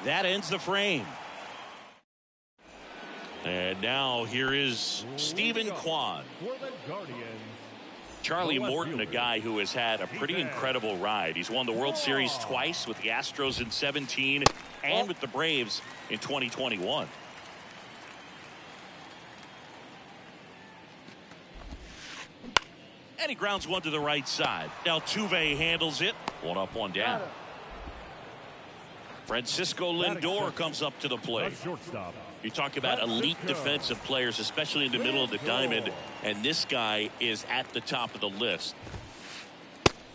A: That ends the frame. And now here is Stephen Kwan.
B: For the Guardians.
A: Charlie Morton, a guy who has had a pretty incredible ride. He's won the World Series twice with the Astros in 17 and with the Braves in 2021. And he grounds one to the right side. Altuve handles it. One up, one down. Francisco Lindor comes up to the plate. You talk about elite defensive players, especially in the middle of the diamond, and this guy is at the top of the list.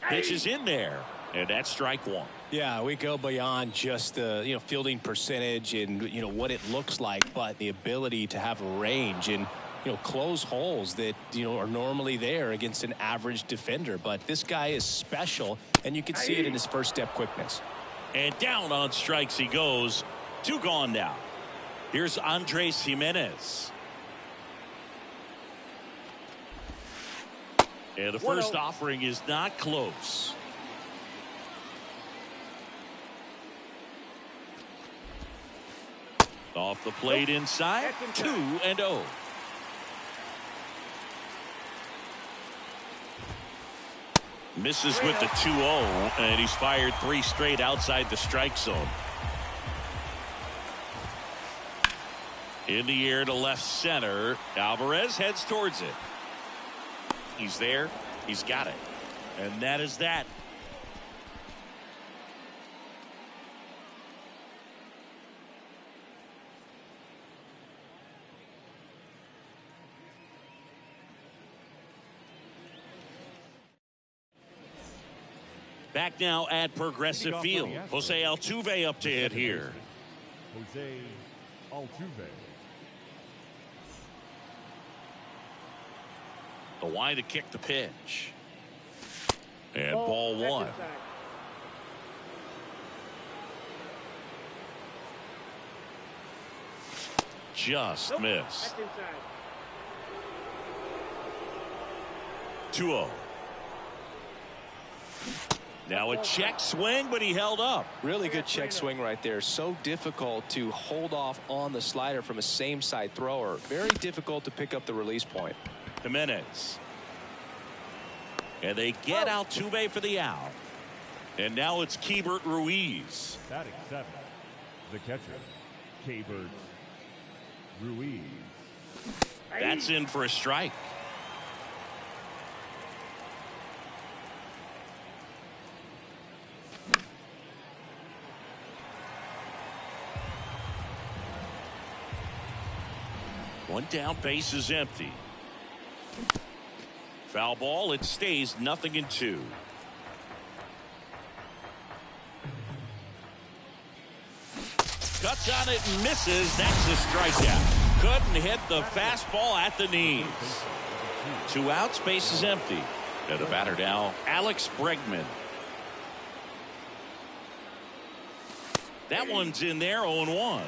A: Pitch is in there, and that's strike one.
C: Yeah, we go beyond just the fielding percentage and what it looks like, but the ability to have range and close holes that are normally there against an average defender. But this guy is special, and you can see it in his first step quickness.
A: And down on strikes he goes. 2 gone now. Here's Andres Jimenez. And the first offering is not close. Off the plate inside. 2-0. Misses with the 2-0, and he's fired 3 straight outside the strike zone. In the air to left center. Alvarez heads towards it. He's there. He's got it. And that is that. Back now at Progressive Field. Jose Altuve up to hit here.
B: Jose Altuve.
A: The wide to kick the pitch. And ball 1. Just missed. 2-0. Now a check swing, but he held up.
C: Really good check swing right there. So difficult to hold off on the slider from a same side thrower. Very difficult to pick up the release point.
A: Jimenez. And they get Altuve for the out. And now it's Keibert Ruiz.
B: Batting 7, the catcher, Keibert Ruiz.
A: That's in for a strike. One down, base is empty. Foul ball, it stays 0-2. Cuts on it and misses. That's a strikeout. Couldn't hit the fastball at the knees. 2 outs, base is empty. And the batter now, Alex Bregman. That one's in there, 0-1.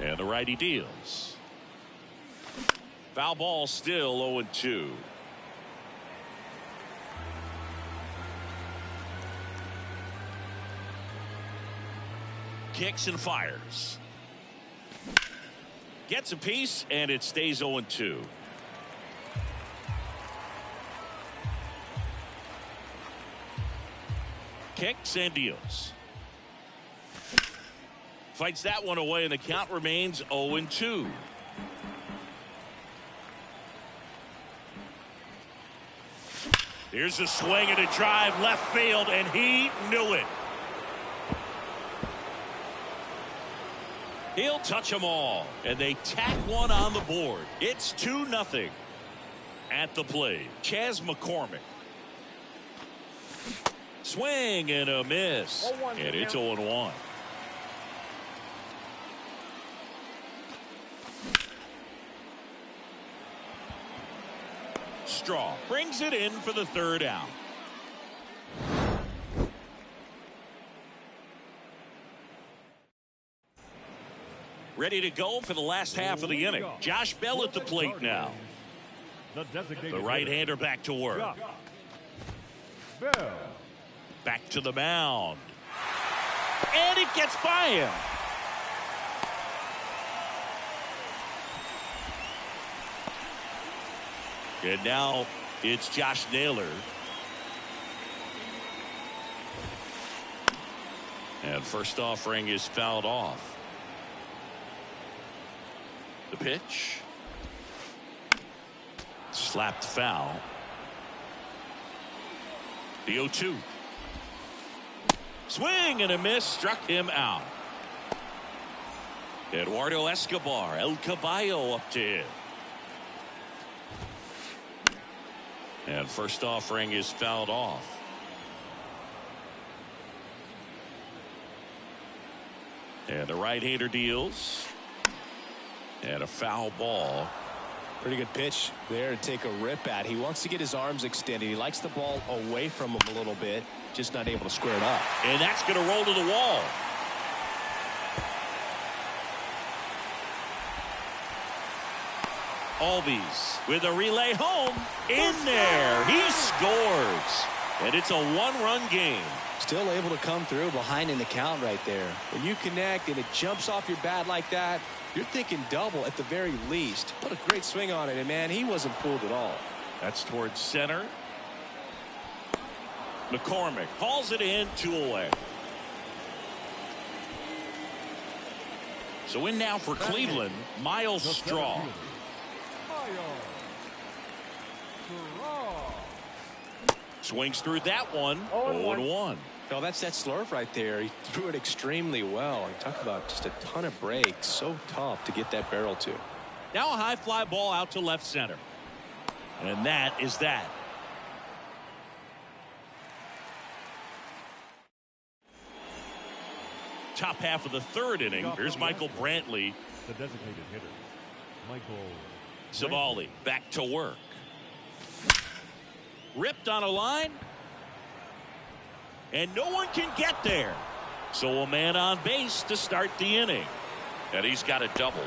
A: And the righty deals. Foul ball, still 0-2. Kicks and fires. Gets a piece, and it stays 0-2. Kicks and deals. Fights that one away, and the count remains 0-2. Here's a swing and a drive left field, and he knew it. He'll touch them all, and they tack one on the board. It's 2-0. At the plate, Chas McCormick. Swing and a miss, and it's 0-1. Straw brings it in for the 3rd out. Ready to go for the last half of the inning. Josh Bell at the plate now. The right-hander back to work. Back to the mound. And it gets by him. And now it's Josh Naylor. And first offering is fouled off. The pitch. Slapped foul. The 0-2. Swing and a miss, struck him out. Eduardo Escobar, El Caballo up to him. And first offering is fouled off. And the right-hander deals. And a foul ball.
C: Pretty good pitch there to take a rip at. He wants to get his arms extended. He likes the ball away from him a little bit. Just not able to square it up.
A: And that's going to roll to the wall. Albies with a relay home. In there. He scores. And it's a 1-run game.
C: Still able to come through behind in the count right there. When you connect and it jumps off your bat like that, you're thinking double at the very least. Put a great swing on it, and man, he wasn't fooled at all.
A: That's towards center. McCormick hauls it in, 2 away. So in now for Cleveland, Miles Straw. Swings through that one. 0-1.
C: No, that's that slurve right there. He threw it extremely well. And talk about just a ton of breaks. So tough to get that barrel to.
A: Now a high fly ball out to left center. And that is that. Top half of the 3rd inning. Here's Michael Brantley.
B: The designated hitter, Michael
A: Savali back to work. Ripped on a line. and no one can get there. So a man on base to start the inning. And he's got a double.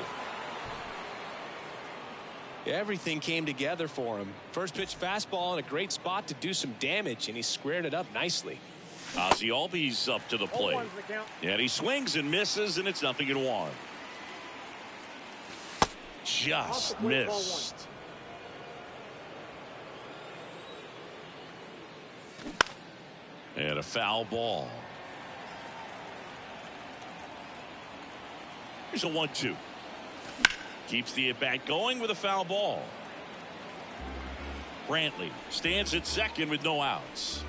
C: Everything came together for him. First pitch fastball in a great spot to do some damage, and he squared it up nicely.
A: Ozzie Albies up to the plate. And he swings and misses, and it's 0-1. Just missed. And a foul ball. Here's a 1-2. Keeps the at-bat going with a foul ball. Brantley stands at second with no outs.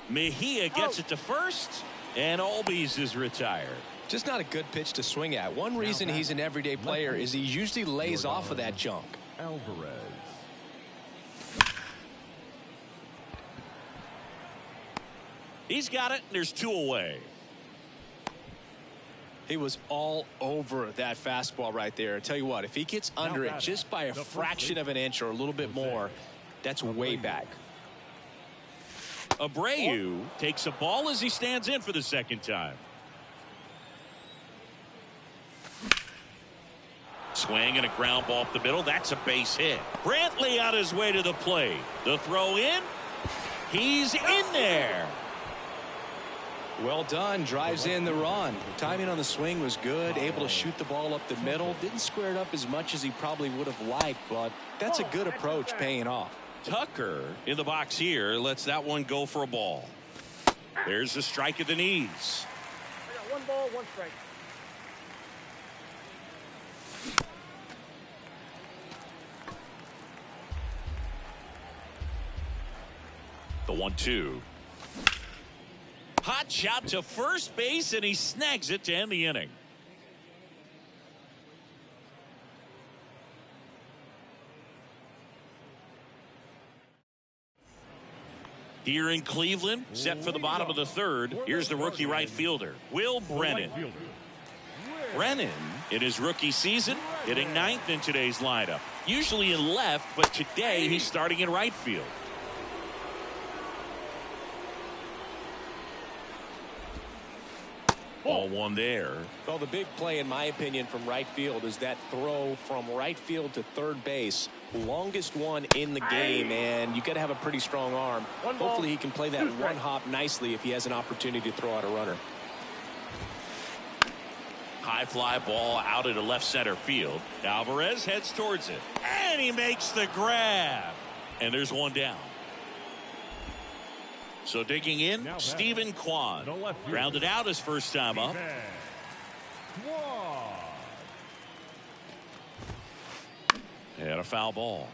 A: Mejia gets it to first, and Albies is retired.
C: Just not a good pitch to swing at. One reason he's an everyday player is he usually lays off of that junk.
B: Alvarez.
A: He's got it, and there's 2 away.
C: He was all over that fastball right there. I tell you what, if he gets under it just by a fraction of an inch or a little bit more, that's way back.
A: Abreu takes a ball as he stands in for the second time. Swing and a ground ball up the middle. That's a base hit. Brantley on his way to the plate. The throw in. He's in there.
C: Well done. Drives in the run. Timing on the swing was good. Able to shoot the ball up the middle. Didn't square it up as much as he probably would have liked, but that's a good approach, paying off.
A: Tucker in the box here lets that one go for a ball. There's a strike at the knees.
D: I got 1 ball, 1 strike.
A: The 1-2. Hot shot to first base, and he snags it to end the inning. Here in Cleveland, set for the bottom of the third, here's the rookie right fielder, Will Brennan. Brennan, in his rookie season, hitting 9th in today's lineup. Usually in left, but today he's starting in right field. Ball 1 there.
C: Well, the big play, in my opinion, from right field is that throw from right field to third base. Longest one in the game, and you got to have a pretty strong arm. Hopefully he can play that one hop nicely if he has an opportunity to throw out a runner.
A: High fly ball out into left center field. Alvarez heads towards it, and he makes the grab. And there's 1 down. So digging in, Stephen Kwan grounded out his first time up. And a foul ball.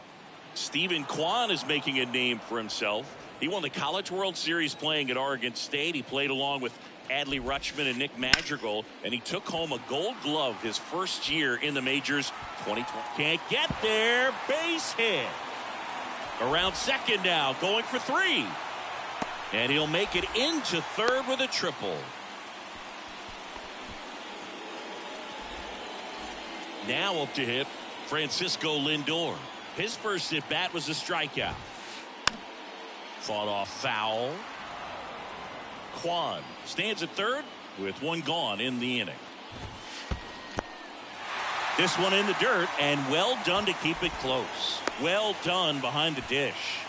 A: Stephen Kwan is making a name for himself. He won the College World Series playing at Oregon State. He played along with Adley Rutschman and Nick Madrigal, and he took home a Gold Glove his first year in the majors. 2020. Can't get there. Base hit. Around second now, going for 3. And he'll make it into third with a triple. Now up to hit Francisco Lindor. His first at bat was a strikeout. Fought off foul. Kwan stands at third with 1 gone in the inning. This one in the dirt, and well done to keep it close. Well done behind the dish.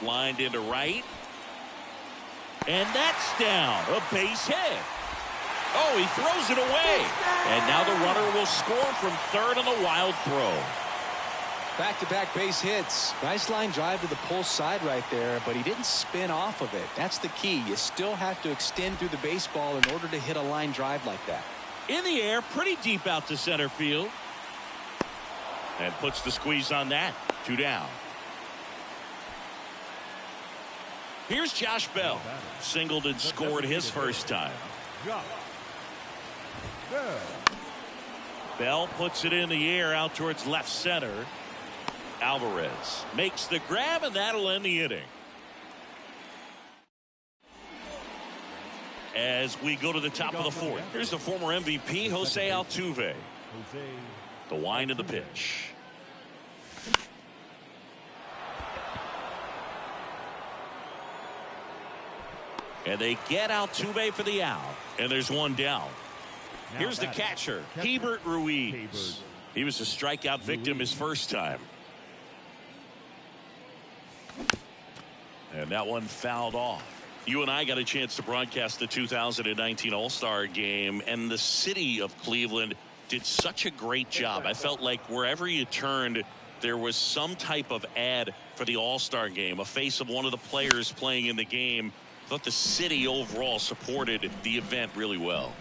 A: Lined into right. And that's down. A base hit. Oh, he throws it away. And now the runner will score from third on the wild throw.
C: Back-to-back base hits. Nice line drive to the pull side right there, but he didn't spin off of it. That's the key. You still have to extend through the baseball in order to hit a line drive like that.
A: In the air, pretty deep out to center field. And puts the squeeze on that. 2 down. Here's Josh Bell. Singled and scored his first time. Bell puts it in the air out towards left center. Alvarez makes the grab, and that'll end the inning. As we go to the top of the 4th, here's the former MVP, Jose Altuve. The wind of the pitch. And they get Altuve for the out. And there's one down. Here's the catcher, Hebert Ruiz. He was a strikeout victim his first time. And that one fouled off. You and I got a chance to broadcast the 2019 All-Star game, and the city of Cleveland did such a great job. I felt like wherever you turned, there was some type of ad for the All-Star game, a face of one of the players playing in the game. I thought the city overall supported the event really well.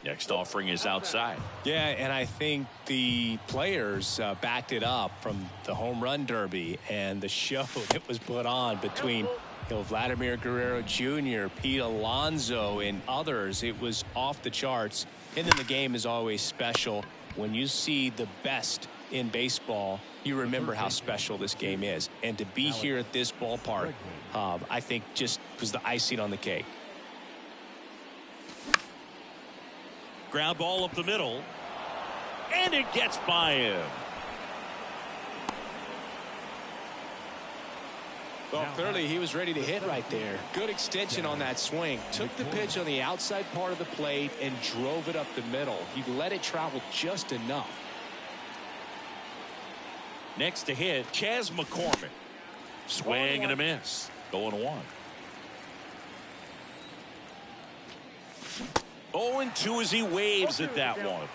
A: Next offering is outside.
C: Yeah, and I think the players backed it up from the home run derby and the show that was put on between Vladimir Guerrero Jr., Pete Alonso, and others. It was off the charts. And then the game is always special. When you see the best in baseball, you remember how special this game is. And to be here at this ballpark, I think just was the icing on the cake.
A: Ground ball up the middle, and it gets by him.
C: Well, clearly he was ready to hit right there. Good extension on that swing. Took the pitch on the outside part of the plate and drove it up the middle. He let it travel just enough.
A: Next to hit, Chas McCormick. Swing and a miss. 0-1. 0-2 as he waves at that one.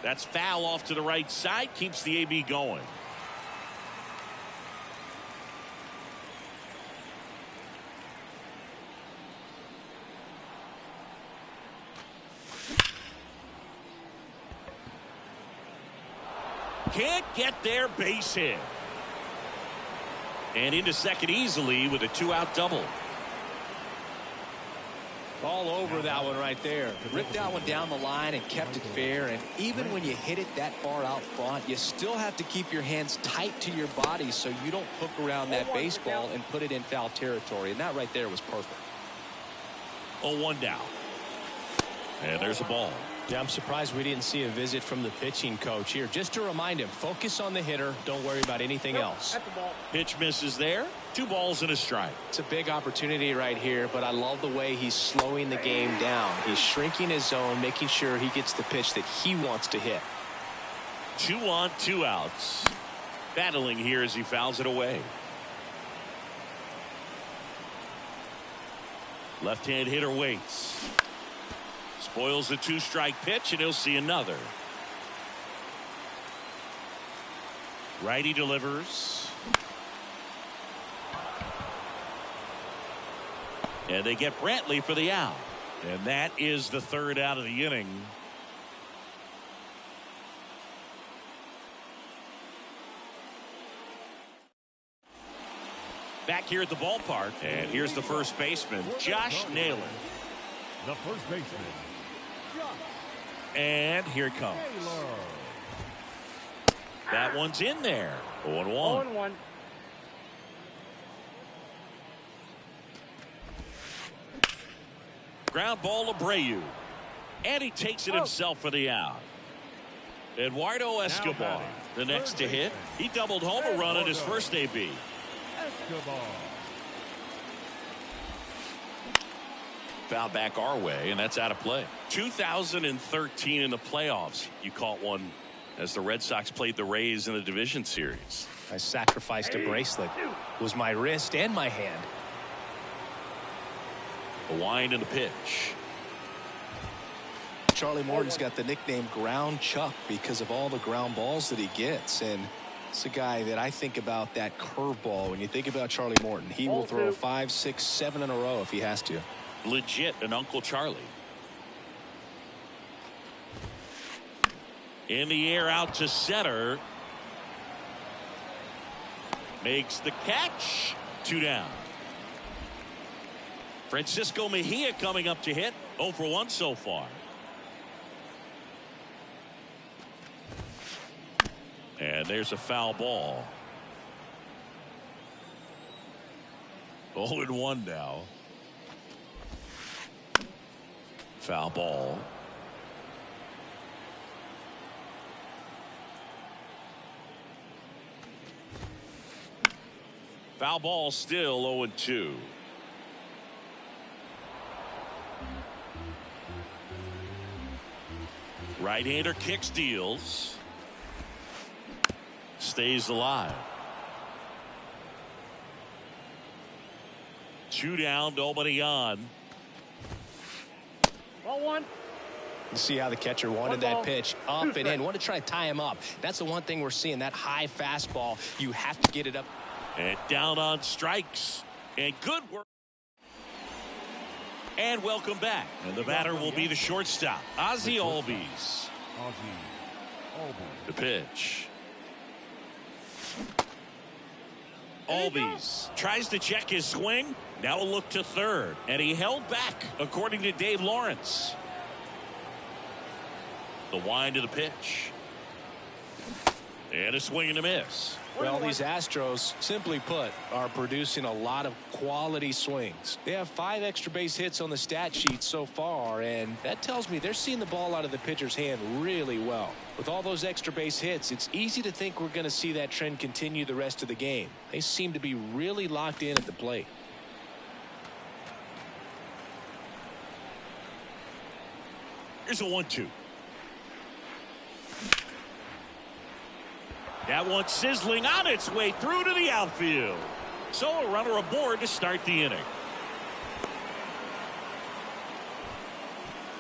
A: That's foul off to the right side. Keeps the AB going. Can't get their base hit. And into second easily with a 2-out double.
C: All over that one right there. Ripped that one down the line and kept it fair. And even when you hit it that far out front, you still have to keep your hands tight to your body so you don't hook around that baseball and put it in foul territory. And that right there was perfect.
A: 0-1 down. And there's a ball.
C: Yeah, I'm surprised we didn't see a visit from the pitching coach here. Just to remind him, focus on the hitter. Don't worry about anything else.
A: Pitch misses there. 2 balls and a strike.
C: It's a big opportunity right here, but I love the way he's slowing the game down. He's shrinking his zone, making sure he gets the pitch that he wants to hit.
A: 2 on, 2 outs. Battling here as he fouls it away. Left-hand hitter waits. Spoils the 2-strike pitch, and he'll see another. Righty delivers. And they get Brantley for the out. And that is the 3rd out of the inning. Back here at the ballpark, and here's the first baseman, Josh Naylor.
B: The first baseman.
A: And here it comes. That one's in there. 0-1.
D: 0-1.
A: Ground ball to Abreu. And he takes it himself for the out. Eduardo Escobar, the next to hit. He doubled home a run in his first AB.
B: Escobar.
A: Foul back our way, and that's out of play. 2013 in the playoffs, you caught one as the Red Sox played the Rays in the division series.
C: I sacrificed a bracelet. It was my wrist and my hand.
A: The wind and the pitch.
C: Charlie Morton's got the nickname Ground Chuck because of all the ground balls that he gets. And it's a guy that I think about that curveball. When you think about Charlie Morton, he will throw 5, 6, 7 in a row if he has to.
A: Legit an Uncle Charlie. In the air out to center. Makes the catch. 2 down. Francisco Mejia coming up to hit. 0 for 1 so far. And there's a foul ball. 0-1 now. Foul ball. Foul ball, still 0-2. Right-hander kicks, deals. Stays alive. 2 down, nobody on.
D: Ball one.
C: You see how the catcher wanted that pitch up and in. Want to try to tie him up. That's the one thing we're seeing. That high fastball. You have to get it up.
A: And down on strikes. And good work. And welcome back. And the batter will be the shortstop, Ozzie Albies. The pitch. Albies tries to check his swing. Now a look to third. And he held back, according to Dave Lawrence. The wind of the pitch. And a swing and a miss.
C: Well, these Astros, simply put, are producing a lot of quality swings. They have 5 extra base hits on the stat sheet so far, and that tells me they're seeing the ball out of the pitcher's hand really well. With all those extra base hits, it's easy to think we're going to see that trend continue the rest of the game. They seem to be really locked in at the plate.
A: Here's a 1-2. That one sizzling on its way through to the outfield. So a runner aboard to start the inning.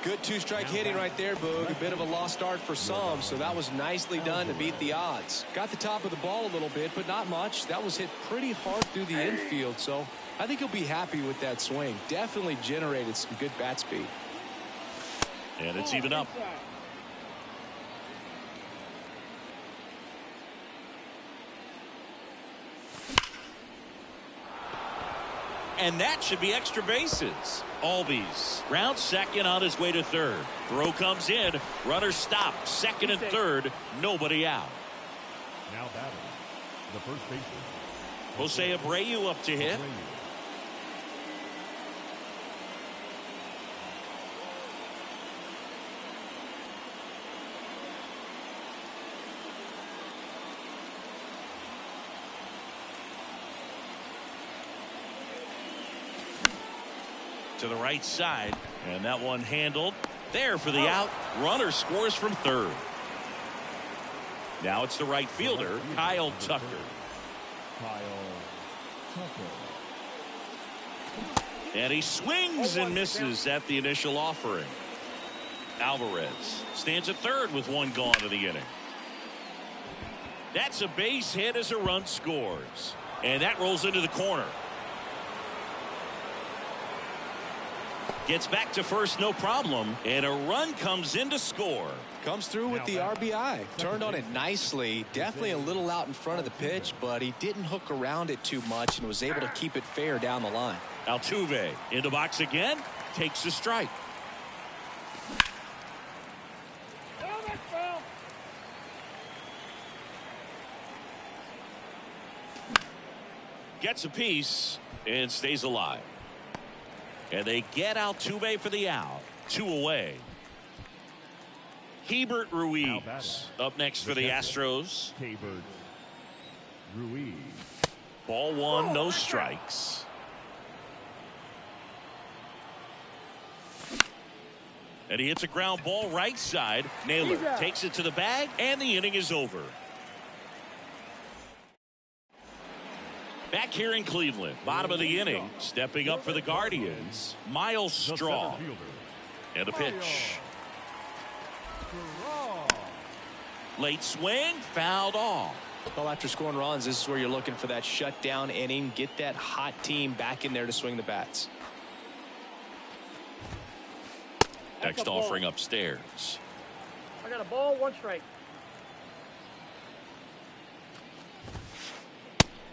C: Good 2-strike hitting right there, Boog. A bit of a lost start for some, so that was nicely done to beat the odds. Got the top of the ball a little bit, but not much. That was hit pretty hard through the infield, so I think he'll be happy with that swing. Definitely generated some good bat speed.
A: And it's even up. And that should be extra bases. Albies rounds second on his way to third. Throw comes in. Runner stopped. Second and third. Nobody out.
B: Now batting, the first baseman,
A: Jose Abreu up to hit. To the right side, and that one handled there for the out. Runner scores from third. Now it's the right fielder, Kyle Tucker. And he swings and misses at the initial offering. Alvarez stands at third with one gone to the inning. That's a base hit as a run scores, and that rolls into the corner. Gets back to first, no problem, and a run comes in to score.
C: Comes through with the RBI. Turned on it nicely. Definitely a little out in front of the pitch, but he didn't hook around it too much and was able to keep it fair down the line.
A: Altuve in the box again, takes a strike. Gets a piece and stays alive. And they get Altuve for the out. 2 away. Hebert Ruiz up next for the Astros.
B: Hebert Ruiz.
A: Ball 1, no strikes. And he hits a ground ball right side. Naylor takes it to the bag, and the inning is over. Back here in Cleveland, bottom of the inning, stepping up for the Guardians, Miles Straw. And a pitch. Late swing, fouled off.
C: Well, after scoring runs, this is where you're looking for that shutdown inning. Get that hot team back in there to swing the bats.
A: Next offering upstairs.
D: I got a ball, 1 strike.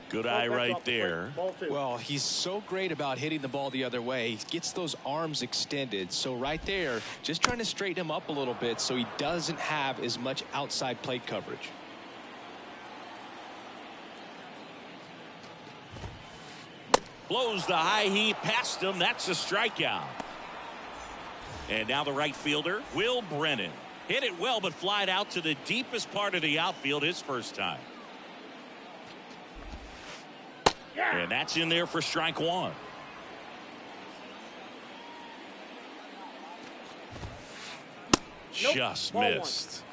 A: Good eye right there.
C: Well, he's so great about hitting the ball the other way. He gets those arms extended. So right there, just trying to straighten him up a little bit so he doesn't have as much outside plate coverage.
A: Blows the high heat past him. That's a strikeout. And now the right fielder, Will Brennan. Hit it well, but flied out to the deepest part of the outfield his first time. Yeah. And that's in there for strike one.
D: Nope.
A: Just
D: Ball
A: missed.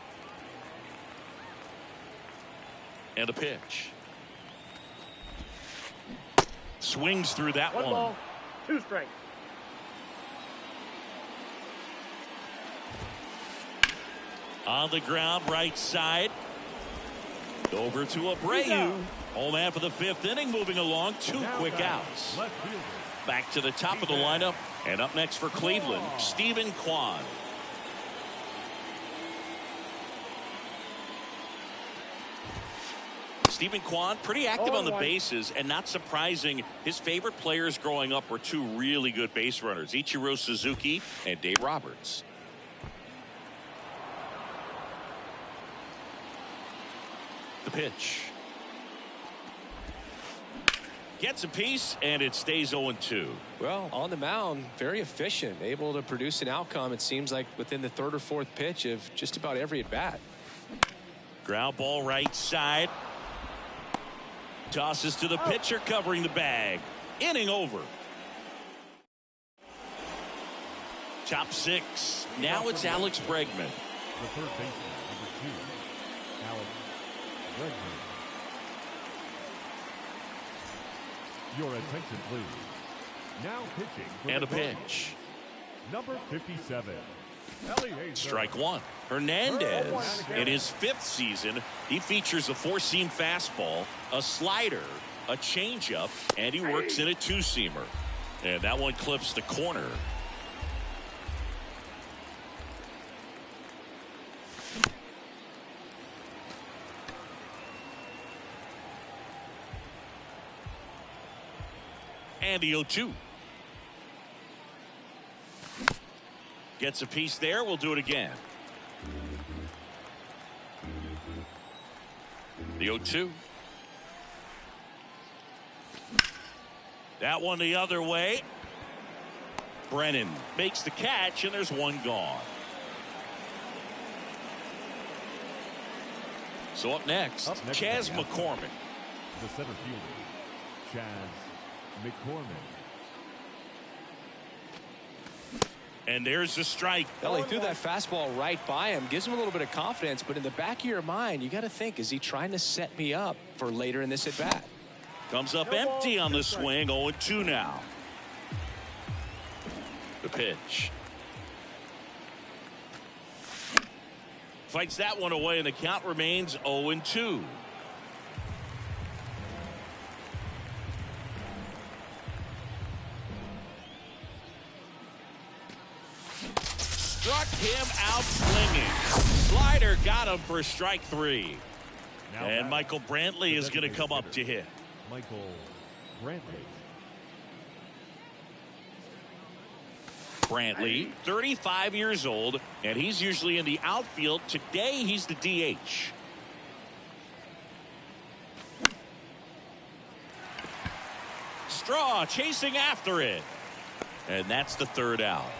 A: And a pitch. Swings through that one.
D: 1 ball, 2 strikes.
A: On the ground, right side. Over to Abreu. Home man for the 5th inning, moving along. 2 quick outs. Back to the top of the lineup. And up next for Cleveland, Stephen Kwan. Stephen Kwan, pretty active on the bases, and not surprising, his favorite players growing up were 2 really good base runners, Ichiro Suzuki and Dave Roberts. The pitch. Gets a piece, and it stays 0-2.
C: Well, on the mound, very efficient, able to produce an outcome, it seems like, within the 3rd or 4th pitch of just about every at-bat.
A: Ground ball right side. Tosses to the pitcher, covering the bag. Inning over. Top 6. Now it's Alex Bregman.
B: The third baseman, number 2, Alex Bregman. Your attention, please. Now pitching for
A: And
B: the
A: a pitch.
B: number 57.
A: Strike 1. Hernandez, in his 5th season, he features a 4-seam fastball, a slider, a changeup, and he works in a 2-seamer. And that one clips the corner. And the 0-2. Gets a piece there. We'll do it again. The 0-2. That one the other way. Brennan makes the catch, and there's one gone. So up next Chas McCormick.
B: The center fielder, Chas McCormick.
A: And there's the strike.
C: Well, he threw that fastball right by him, gives him a little bit of confidence, but in the back of your mind, you got to think, is he trying to set me up for later in this at bat?
A: Comes up empty on the swing. 0-2 now. The pitch. Fights that one away, and the count remains 0-2. Struck him out swinging. Slider got him for strike 3.
B: Now
A: and Michael Brantley is going to come up to hit.
B: Michael Brantley.
A: Brantley, 35 years old, and he's usually in the outfield. Today, he's the DH. Straw chasing after it. And that's the 3rd out.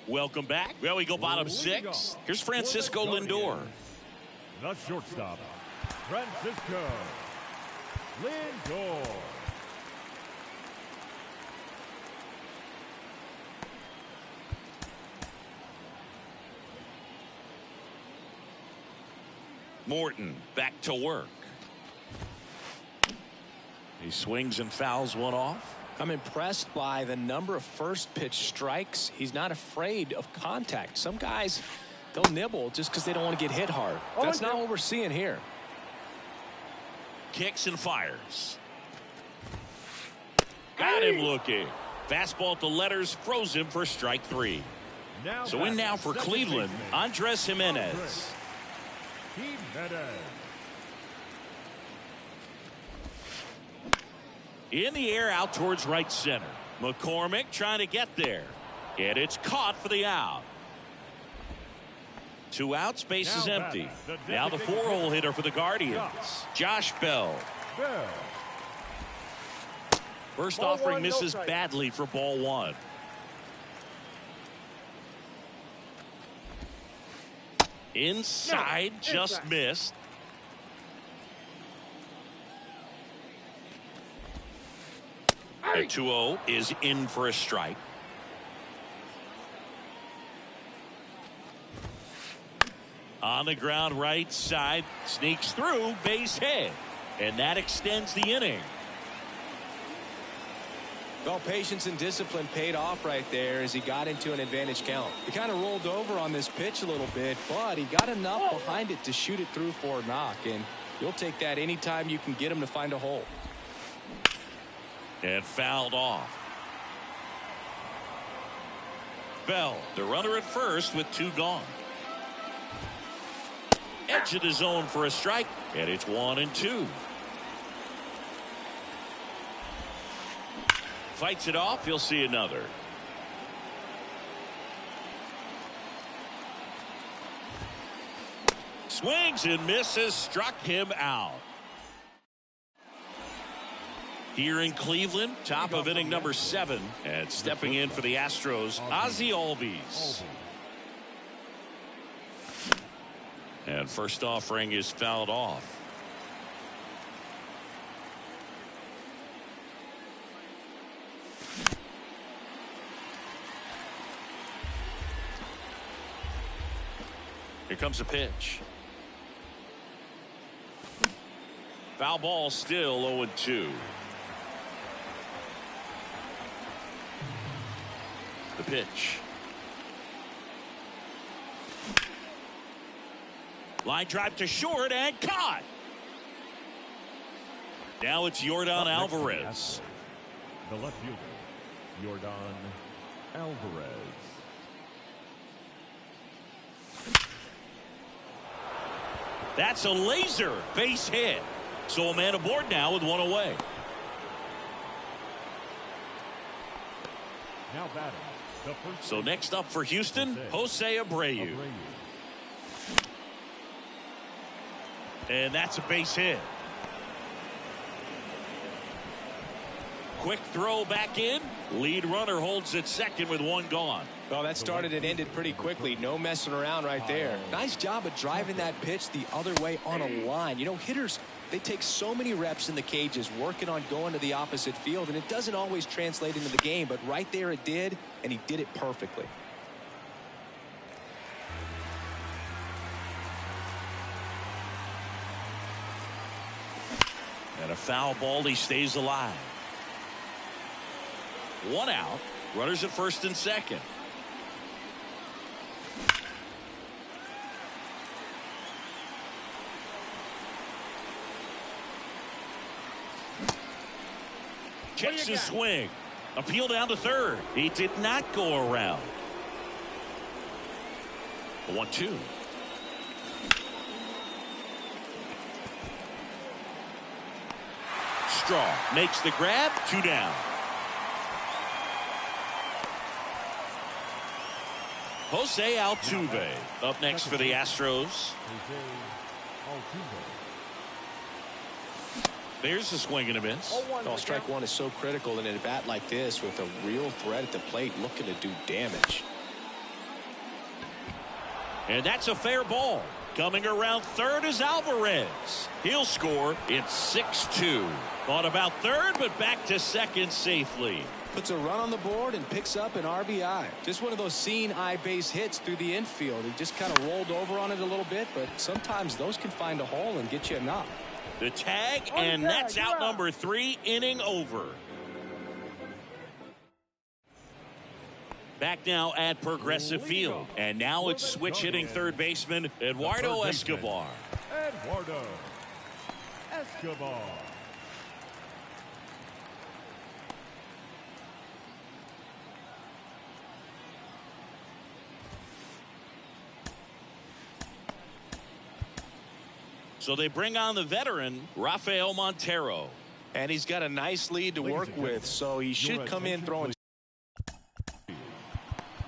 A: Welcome back. Well, we go bottom 6. Here's Francisco Lindor.
B: The shortstop, Francisco Lindor.
A: Morton back to work. He swings and fouls one off.
C: I'm impressed by the number of first pitch strikes. He's not afraid of contact. Some guys, they'll nibble just because they don't want to get hit hard. That's not what we're seeing here.
A: Kicks and fires. Got him looking. Fastball at the letters, froze him for strike 3. So in now for Cleveland, Andres Jimenez. In the air out towards right center. McCormick trying to get there. And it's caught for the out. 2 outs, base is
B: Now
A: empty.
B: batting, the
A: Now the
B: designated
A: 4-hole hitter for the Guardians, Josh Bell.
B: Bell.
A: First
D: Ball
A: offering
D: 1, no
A: misses
D: strike.
A: badly for ball 1. Inside,
D: No,
A: just
D: inside.
A: missed. A 2-0 is in for a strike. On the ground right side, sneaks through, base hit. And that extends the inning.
C: Well, patience and discipline paid off right there as he got into an advantage count. He kind of rolled over on this pitch a little bit, but he got enough behind it to shoot it through for a knock, and you'll take that anytime you can get him to find a hole.
A: And fouled off. Bell, the runner at first with 2 gone. Edge of the zone for a strike, and it's 1-2. Fights it off, he'll see another. Swings and misses, struck him out. Here in Cleveland, top of inning number 7, and stepping in for the Astros, Ozzie Albies. And first offering is fouled off. Here comes a pitch. Foul ball, still 0-2. The pitch. Line drive to short and caught. Now it's Yordan Alvarez.
B: The left fielder, Yordan Alvarez.
A: That's a laser base hit. So a man aboard now with 1 away.
B: Now batting, the first.
A: So next up for Houston, Jose Abreu. And that's a base hit. Quick throw back in. Lead runner holds at second with 1 gone.
C: Well, that started and ended pretty quickly. No messing around right there. Nice job of driving that pitch the other way on a line. You know, hitters, they take so many reps in the cages working on going to the opposite field, and it doesn't always translate into the game, but right there it did, and he did it perfectly.
A: And a foul ball, he stays alive. 1 out. Runners at first and second. Checks his swing. Appeal down to third. He did not go around. 1-2. Straw makes the grab. 2 down. Jose Altuve up next for the Astros.
B: Jose Altuve.
A: There's a swing and a miss.
C: Well, strike 1 is so critical in a bat like this with a real threat at the plate looking to do damage.
A: And that's a fair ball. Coming around third is Alvarez. He'll score. It's 6-2. Thought about third, but back to second safely.
C: Puts a run on the board and picks up an RBI. Just one of those seeing eye base hits through the infield. He just kind of rolled over on it a little bit, but sometimes those can find a hole and get you a knock.
A: The tag, and that's out number 3, inning over. Back now at Progressive Field. And now it's switch hitting third baseman Eduardo Escobar.
B: Eduardo Escobar.
C: So they bring on the veteran, Rafael Montero. And he's got a nice lead to work with, so he should come in throwing.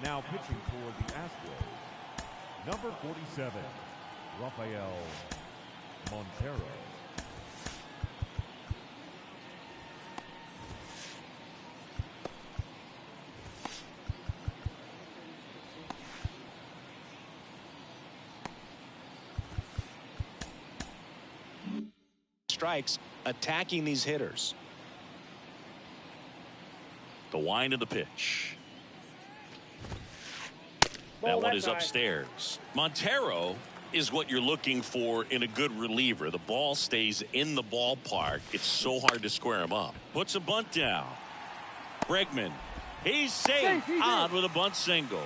B: Now pitching for the Astros, Number 47, Rafael Montero.
C: Strikes attacking these hitters.
A: The wind of the pitch. That one is upstairs. Montero is what you're looking for in a good reliever. The ball stays in the ballpark. It's so hard to square him up. Puts a bunt down. Bregman. He's safe. On with a bunt single.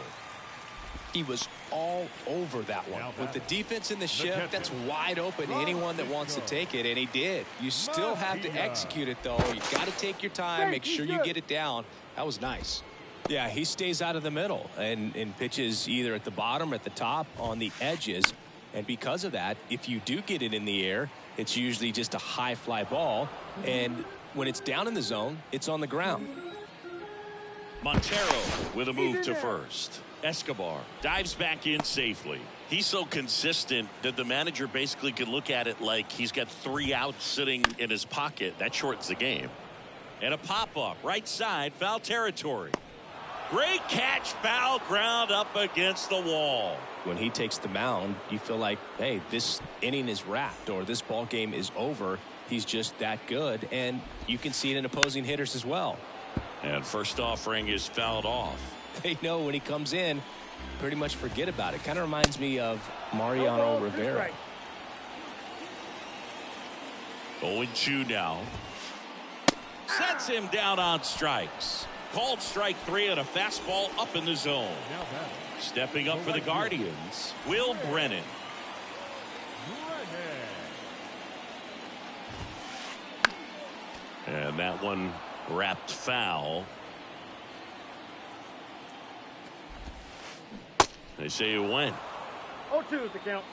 C: He was all over that one. With the defense in the shift, that's wide open to anyone that wants to take it, and he did. You still have to execute it, though. You got to take your time, make sure you get it down. That was nice. Yeah, he stays out of the middle and pitches either at the bottom or at the top on the edges. And because of that, if you do get it in the air, it's usually just a high fly ball. And when it's down in the zone, it's on the ground.
A: Montero with a move to first. Escobar dives back in safely. He's so consistent that the manager basically can look at it like he's got 3 outs sitting in his pocket. That shortens the game. And a pop-up right side, foul territory. Great catch, foul ground up against the wall.
C: When he takes the mound, you feel like, hey, this inning is wrapped or this ball game is over. He's just that good, and you can see it in opposing hitters as well.
A: And first offering is fouled off.
C: They know when he comes in, pretty much forget about it. Kind of reminds me of Mariano Rivera.
A: 0-2 now. Sets him down on strikes. Called strike 3 on a fastball up in the zone. Stepping up for the Guardians, Will Brennan. And that one wrapped foul. They say it went.
D: 0-2 is the count.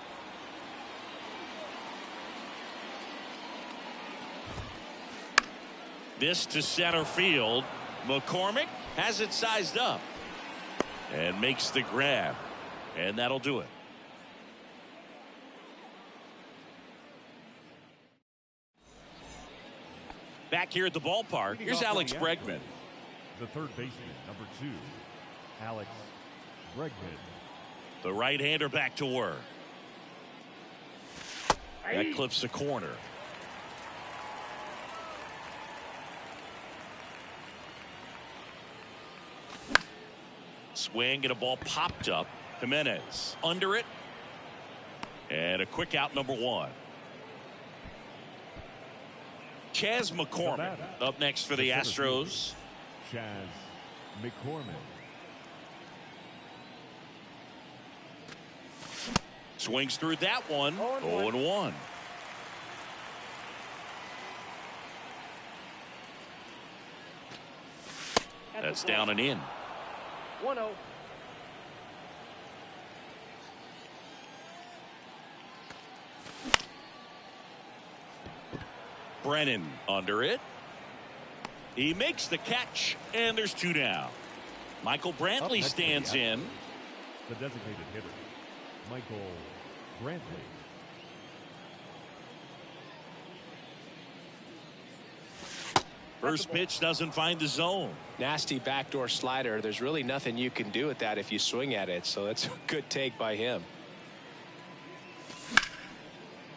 A: This to center field. McCormick has it sized up and makes the grab, and that'll do it. Back here at the ballpark, here's Alex Bregman.
B: The third baseman, number 2, Alex Bregman.
A: The right-hander back to work. That clips the corner. Swing and a ball popped up. Jimenez under it. And a quick out, number 1. Chas McCormick up next for the Astros.
B: Chas McCormick.
A: Swings through that one. 0-1. That's down and in.
D: 1-0.
A: Brennan under it. He makes the catch, and there's 2 down. Michael Brantley stands in.
B: The designated hitter, Michael Brantley.
A: First pitch doesn't find the zone.
C: Nasty backdoor slider. There's really nothing you can do with that if you swing at it, so that's a good take by him.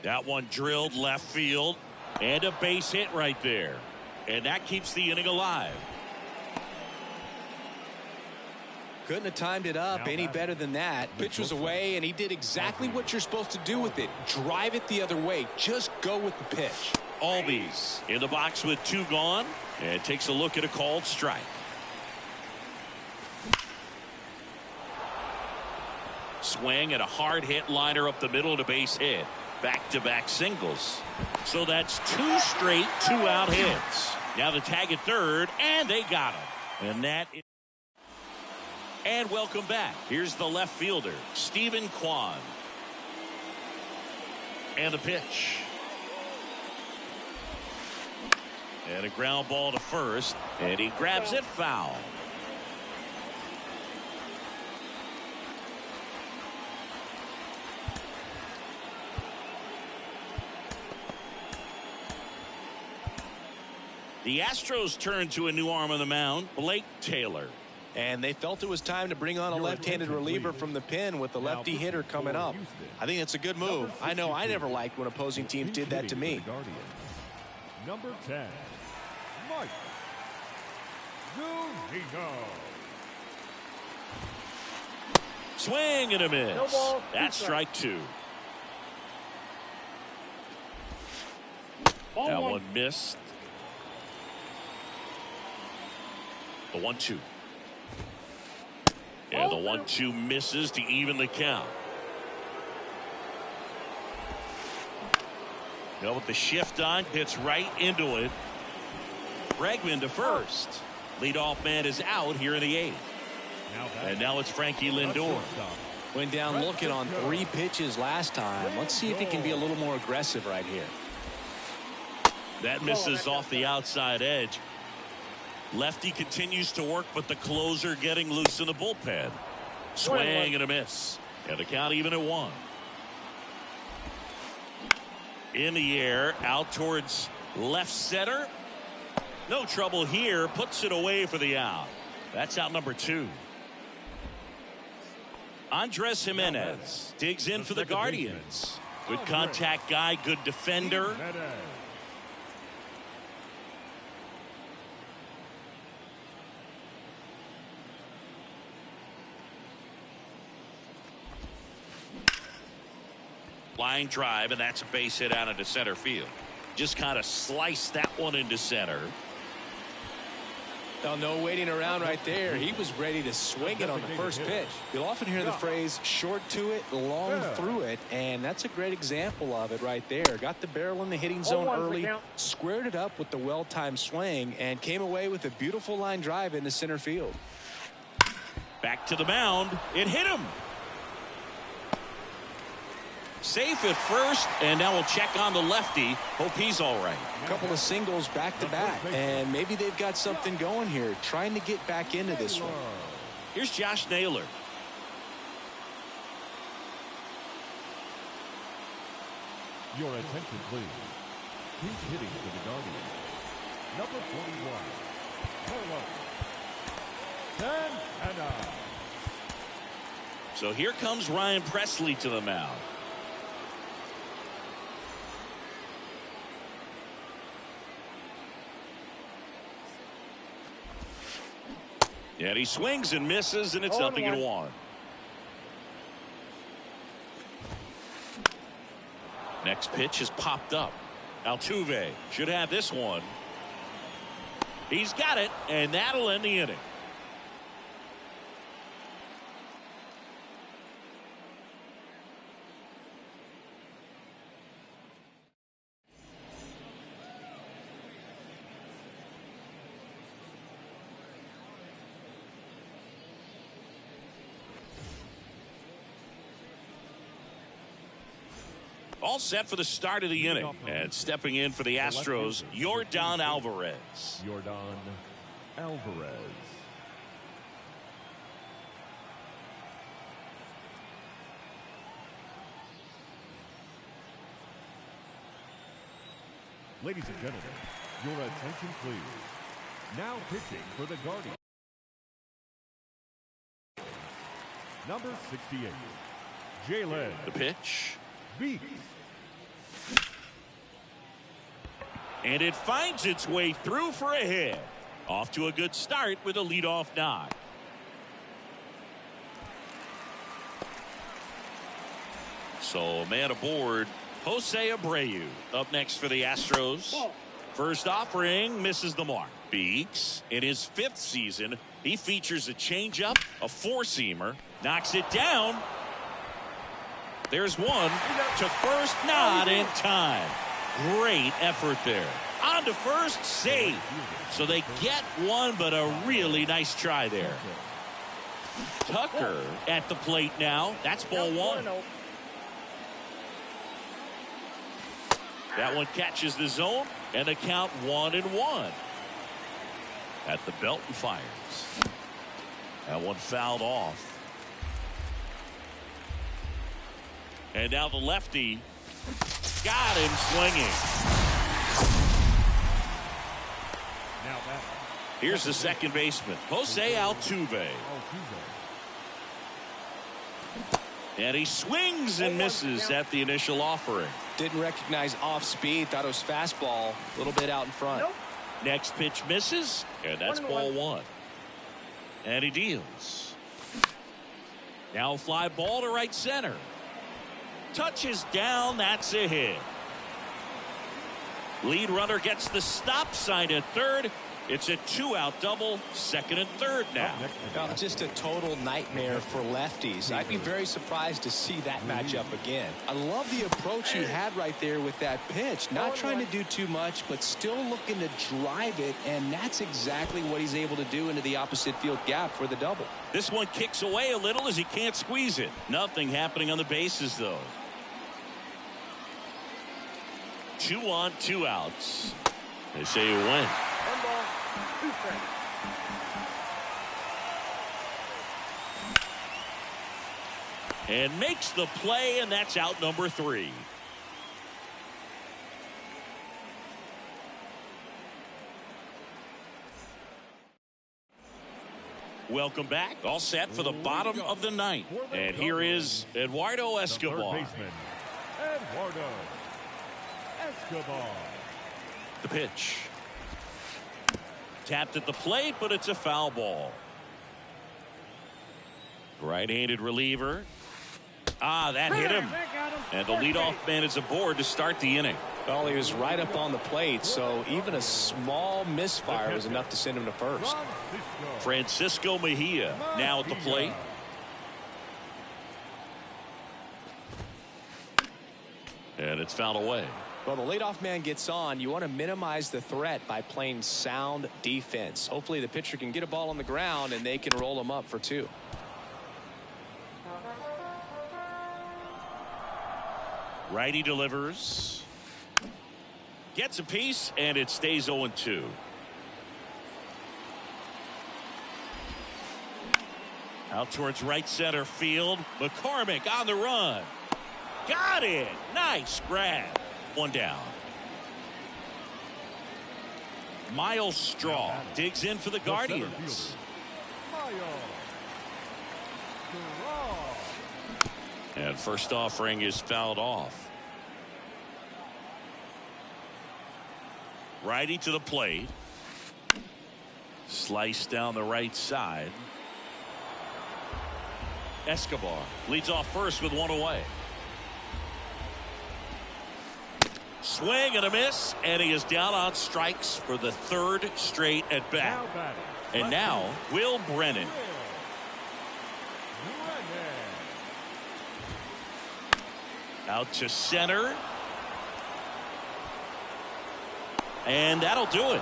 A: That one drilled left field, and a base hit right there. And that keeps the inning alive.
C: Couldn't have timed it up any better than that. Pitch was away, and he did exactly what you're supposed to do with it. Drive it the other way. Just go with the pitch.
A: Albies in the box with 2 gone, and takes a look at a called strike. Swing and a hard hit liner up the middle to base hit. Back-to-back singles. So that's 2 straight 2-out hits. Now the tag at third, and they got him. And that is. And welcome back. Here's the left fielder, Stephen Kwan. And the pitch. And a ground ball to first, and he grabs it foul. The Astros turn to a new arm on the mound, Blake Taylor.
C: And they felt it was time to bring on a left-handed reliever from the pen with the lefty hitter coming up. I think it's a good move. I know I never liked when opposing teams did that to me.
B: Number 10, Mike Zunino.
A: Swing and a miss.
D: No ball,
A: That's strike 2. That one missed. The 1-2. And the 1-2 misses to even the count. Now with the shift on, hits right into it. Bregman to first. Leadoff man is out here in the 8th. And now it's Frankie Lindor.
C: Went down looking on 3 pitches last time. Let's see if he can be a little more aggressive right here.
A: That misses off the outside edge. Lefty continues to work, but the closer getting loose in the bullpen. Swing and a miss. And the count even at 1. In the air, out towards left center. No trouble here. Puts it away for the out. That's out number 2. Andres Jimenez digs in for the Guardians. Good contact guy, good defender. Line drive, and that's a base hit out into center field. Just kind of sliced that one into center.
C: Oh, no waiting around right there. He was ready to swing it on the first pitch. You'll often hear the phrase short to it, long through it, and that's a great example of it right there. Got the barrel in the hitting zone early, squared it up with the well-timed swing, and came away with a beautiful line drive into center field.
A: Back to the mound. It hit him. Safe at first, and now we'll check on the lefty. Hope he's all right.
C: A couple of singles back-to-back, and maybe they've got something going here, trying to get back into this one.
A: Here's Josh Naylor.
B: Your attention, please. He's hitting for the Guardians. Number 41, Polo. 10-0.
A: So here comes Ryan Presley to the mound. And he swings and misses, and it's 0-1. Next pitch has popped up. Altuve should have this one. He's got it, and that'll end the inning. All set for the start of the inning. And stepping in for the Astros, Yordan Alvarez.
B: Yordan Alvarez. Ladies and gentlemen, your attention please. Now pitching for the Guardians. Number 68, Jalen.
A: The pitch.
B: Beats.
A: And it finds its way through for a hit. Off to a good start with a leadoff knock. So man aboard, Jose Abreu up next for the Astros. First offering misses the mark. Beeks in his 5th season, he features a changeup, a 4-seamer, knocks it down. There's one to first, not in time. Great effort there. On to first, safe. So they get one, but a really nice try there. Tucker at the plate now. That's ball 1. That one catches the zone, and the count 1-1. At the belt and fires. That one fouled off. And now the lefty got him swinging. Here's the second baseman, Jose Altuve. And he swings and misses at the initial offering.
C: Didn't recognize off speed. Thought it was fastball. A little bit out in front.
D: Nope.
A: Next pitch misses, and that's ball one. And he deals. Now fly ball to right center. Touches down, that's a hit. Lead runner gets the stop sign at third. It's a 2-out double, second and third now.
C: Just a total nightmare for lefties. I'd be very surprised to see that matchup again. I love the approach he had right there with that pitch. Not trying to do too much, but still looking to drive it, and that's exactly what he's able to do into the opposite field gap for the double.
A: This one kicks away a little as he can't squeeze it. Nothing happening on the bases, though. 2 on, 2 outs. They say you win.
D: 1 ball, 2 strikes.
A: And makes the play, and that's out number 3. Welcome back. All set for the bottom of the ninth. And here is Eduardo Escobar.
B: Third baseman, Eduardo Escobar.
A: The pitch. Tapped at the plate, but it's a foul ball. Right-handed reliever. That hit him. And the leadoff man is aboard to start the inning.
C: Well, he was right up on the plate, so even a small misfire was enough to send him to first.
A: Francisco Mejia now at the plate. And it's fouled away.
C: Well, the leadoff man gets on. You want to minimize the threat by playing sound defense. Hopefully the pitcher can get a ball on the ground and they can roll him up for 2.
A: Righty delivers. Gets a piece, and it stays 0-2. Out towards right center field. McCormick on the run. Got it. Nice grab. 1 down. Miles Straw digs in for the Guardians. And first offering is fouled off. Righty to the plate. Slice down the right side. Escobar leads off first with 1 away. Swing and a miss, and he is down on strikes for the 3rd straight at bat. And now Will Brennan. Out to center. And that'll do it.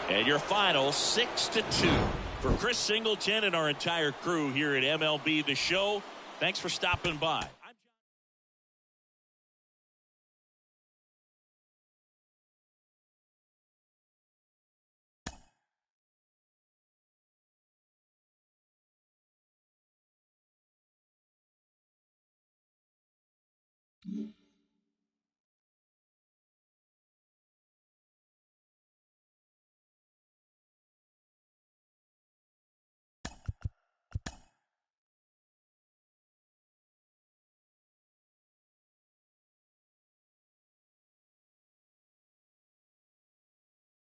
A: And your final 6-2. For Chris Singleton and our entire crew here at MLB The Show, thanks for stopping by.